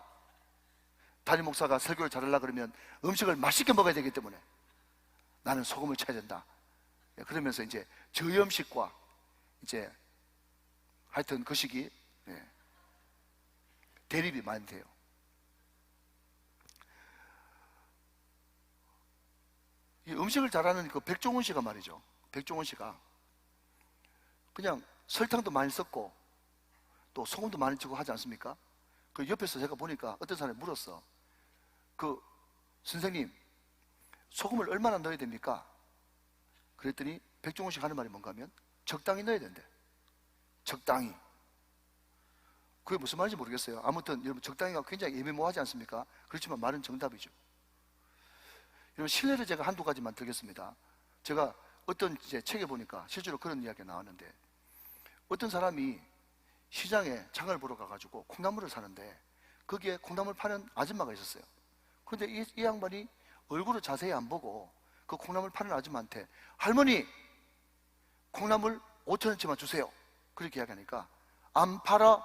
담임 목사가 설교를 잘하려고 그러면 음식을 맛있게 먹어야 되기 때문에 나는 소금을 쳐야 된다. 그러면서 이제 저염식과 이제 하여튼 그 시기 대립이 많이 돼요. 이 음식을 잘하는 그 백종원 씨가 말이죠. 백종원 씨가 그냥 설탕도 많이 썼고 또 소금도 많이 치고 하지 않습니까? 그 옆에서 제가 보니까 어떤 사람이 물었어. 그 선생님, 소금을 얼마나 넣어야 됩니까? 그랬더니 백종원 씨가 하는 말이 뭔가 하면 적당히 넣어야 된대. 적당히. 그게 무슨 말인지 모르겠어요. 아무튼 여러분, 적당히가 굉장히 애매모호하지 않습니까? 그렇지만 말은 정답이죠. 여러분, 신뢰를 제가 한두 가지만 들겠습니다. 제가 어떤 이제 책에 보니까 실제로 그런 이야기가 나왔는데, 어떤 사람이 시장에 장을 보러 가가지고 콩나물을 사는데 거기에 콩나물 파는 아줌마가 있었어요. 그런데 이 양반이 얼굴을 자세히 안 보고 그 콩나물 파는 아줌마한테 할머니, 콩나물 5,000원치만 주세요, 그렇게 이야기하니까 안 팔아?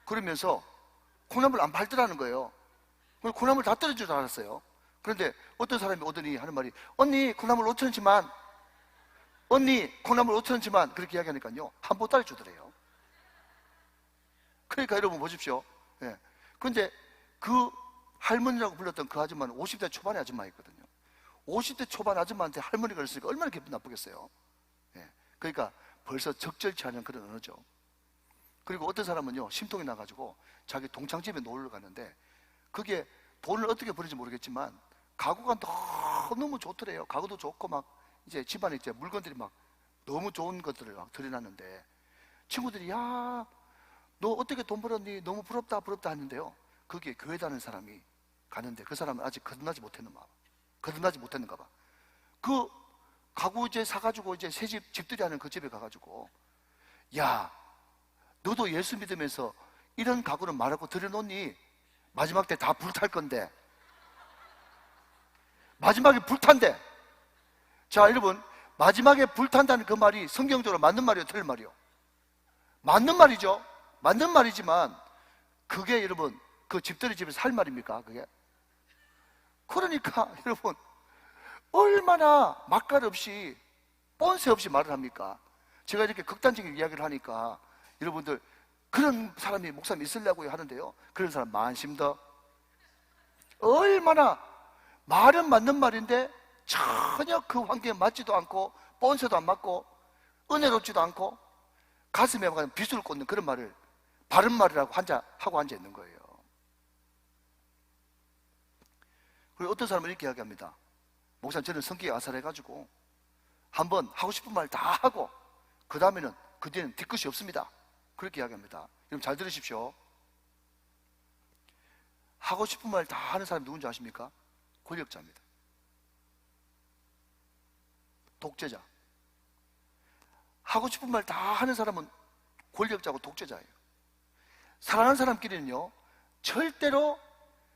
그러면서 콩나물 안 팔더라는 거예요. 콩나물 다 떨어질 줄 알았어요. 그런데 어떤 사람이 오더니 하는 말이 언니, 콩나물 5,000원치만, 언니, 콩나물 5,000원치만, 그렇게 이야기하니까요 한 보따리 주더래요. 그러니까 여러분 보십시오. 예. 근데 그 할머니라고 불렀던 그 아줌마는 50대 초반의 아줌마였거든요. 50대 초반 아줌마한테 할머니가 그랬으니까 얼마나 기분 나쁘겠어요. 예. 그러니까 벌써 적절치 않은 그런 언어죠. 그리고 어떤 사람은요 심통이 나가지고 자기 동창집에 놀러 갔는데 그게 돈을 어떻게 버는지 모르겠지만 가구가 너무 좋더래요. 가구도 좋고 막 이제 집안에 이제 물건들이 막 너무 좋은 것들을 막 들여놨는데 친구들이 야, 너 어떻게 돈 벌었니? 너무 부럽다 부럽다 하는데요, 거기에 교회 다니는 사람이 가는데 그 사람은 아직 거듭나지 못했는가 봐. 그 가구 이제 사가지고 이제 새집 집들이 하는 그 집에 가가지고 야, 너도 예수 믿으면서 이런 가구는 말하고 들여놓니? 마지막 때 다 불탈 건데. 마지막에 불탄대. 자, 여러분, 마지막에 불탄다는 그 말이 성경적으로 맞는 말이에요, 틀린 말이요? 맞는 말이죠. 맞는 말이지만 그게 여러분 그 집들이 집에서 할 말입니까? 그게? 그러니까 여러분 얼마나 막갈 없이 뻔세 없이 말을 합니까? 제가 이렇게 극단적인 이야기를 하니까 여러분들 그런 사람이 목사님 있으려고 하는데요, 그런 사람 많습니다. 얼마나 말은 맞는 말인데 전혀 그 환경에 맞지도 않고 뻔세도 안 맞고 은혜롭지도 않고 가슴에 막 비수를 꽂는 그런 말을 바른 말이라고 하고 앉아 있는 거예요. 그리고 어떤 사람은 이렇게 이야기합니다. 목사님, 저는 성격이 아살해가지고 한번 하고 싶은 말 다 하고 그 다음에는 그 뒤에는 뒤끝이 없습니다. 그렇게 이야기합니다. 여러분 잘 들으십시오. 하고 싶은 말 다 하는 사람이 누군지 아십니까? 권력자입니다. 독재자. 하고 싶은 말 다 하는 사람은 권력자고 독재자예요. 사랑하는 사람끼리는요, 절대로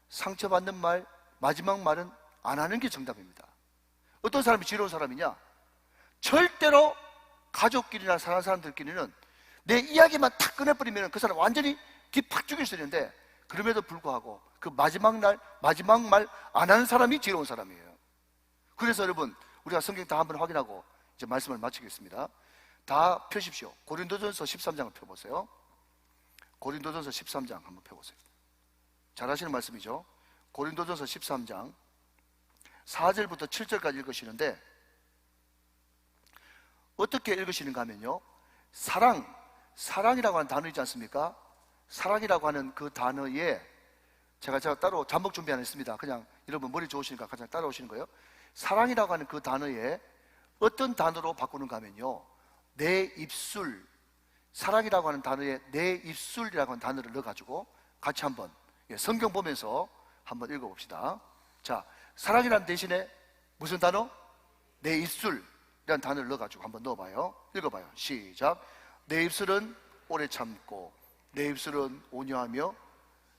상처받는 말, 마지막 말은 안 하는 게 정답입니다. 어떤 사람이 지혜로운 사람이냐? 절대로 가족끼리나 사랑하는 사람들끼리는 내 이야기만 탁 꺼내버리면 그 사람 완전히 귀 팍 죽일 수 있는데, 그럼에도 불구하고 그 마지막 말 안 하는 사람이 지혜로운 사람이에요. 그래서 여러분, 우리가 성경 다 한번 확인하고 이제 말씀을 마치겠습니다. 다 펴십시오. 고린도전서 13장을 펴보세요. 고린도전서 13장 한번 펴보세요. 잘 아시는 말씀이죠. 고린도전서 13장 4절부터 7절까지 읽으시는데, 어떻게 읽으시는가 하면요, 사랑이라고 하는 단어 있지 않습니까? 사랑이라고 하는 그 단어에 제가 따로 잠복 준비 안 했습니다. 그냥 여러분 머리 좋으시니까 그냥 따라오시는 거예요. 사랑이라고 하는 그 단어에 어떤 단어로 바꾸는가 하면요, 내 입술, 사랑이라고 하는 단어에 내 입술이라고 하는 단어를 넣어가지고 같이 한번 성경 보면서 한번 읽어봅시다. 자, 사랑이라는 대신에 무슨 단어? 내 입술이라는 단어를 넣어가지고 한번 넣어봐요. 읽어봐요. 시작. 내 입술은 오래 참고, 내 입술은 온유하며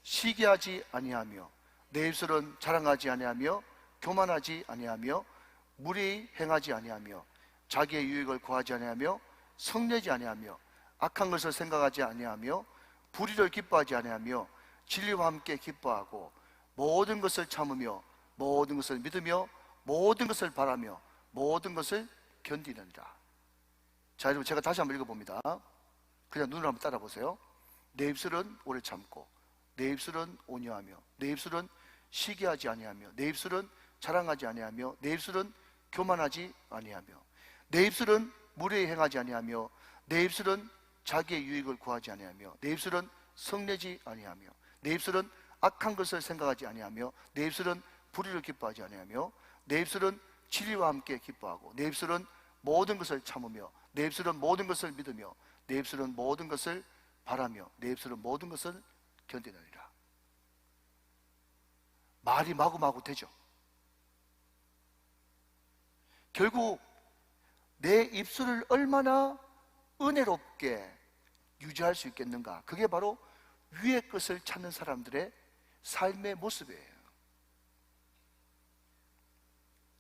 시기하지 아니하며, 내 입술은 자랑하지 아니하며 교만하지 아니하며 무례히 행하지 아니하며 자기의 유익을 구하지 아니하며 성내지 아니하며 악한 것을 생각하지 아니하며 불의를 기뻐하지 아니하며 진리와 함께 기뻐하고 모든 것을 참으며 모든 것을 믿으며 모든 것을 바라며 모든 것을 견디느니라. 자, 여러분 제가 다시 한번 읽어봅니다. 그냥 눈을 한번 따라 보세요. 내 입술은 오래 참고, 내 입술은 온유하며, 내 입술은 시기하지 아니하며, 내 입술은 자랑하지 아니하며, 내 입술은 교만하지 아니하며, 내 입술은 무례히 행하지 아니하며, 내 입술은 자기의 유익을 구하지 아니하며, 내 입술은 성내지 아니하며, 내 입술은 악한 것을 생각하지 아니하며, 내 입술은 불의를 기뻐하지 아니하며, 내 입술은 진리와 함께 기뻐하고, 내 입술은 모든 것을 참으며, 내 입술은 모든 것을 믿으며, 내 입술은 모든 것을 바라며, 내 입술은 모든 것을 견디느니라. 말이 마구마구 되죠. 결국 내 입술을 얼마나 은혜롭게 유지할 수 있겠는가, 그게 바로 위의 것을 찾는 사람들의 삶의 모습이에요.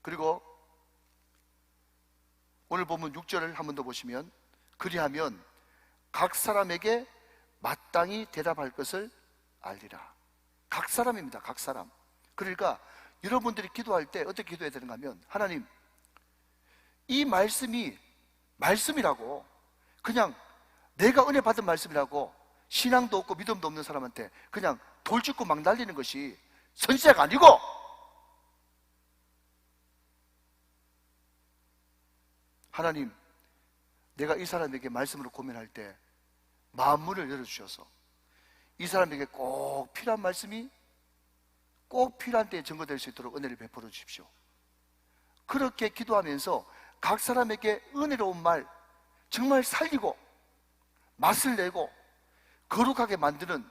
그리고 오늘 본문 6절을 한 번 더 보시면, 그리하면 각 사람에게 마땅히 대답할 것을 알리라. 각 사람입니다. 각 사람. 그러니까 여러분들이 기도할 때 어떻게 기도해야 되는가 하면, 하나님, 이 말씀이 말씀이라고, 그냥 내가 은혜 받은 말씀이라고 신앙도 없고 믿음도 없는 사람한테 그냥 돌 짚고 막 날리는 것이 선지자가 아니고, 하나님, 내가 이 사람에게 말씀으로 고민할 때 마음문을 열어주셔서 이 사람에게 꼭 필요한 말씀이 꼭 필요한 때에 증거될 수 있도록 은혜를 베풀어 주십시오. 그렇게 기도하면서 각 사람에게 은혜로운 말, 정말 살리고 맛을 내고 거룩하게 만드는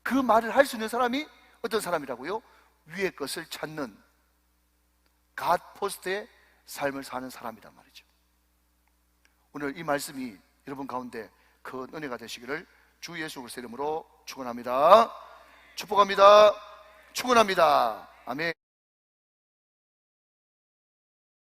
그 말을 할 수 있는 사람이 어떤 사람이라고요? 위의 것을 찾는 갓포스트의 삶을 사는 사람이란 말이죠. 오늘 이 말씀이 여러분 가운데 큰 은혜가 되시기를 주 예수 그리스도의 이름으로 축원합니다. 축복합니다. 축원합니다. 아멘.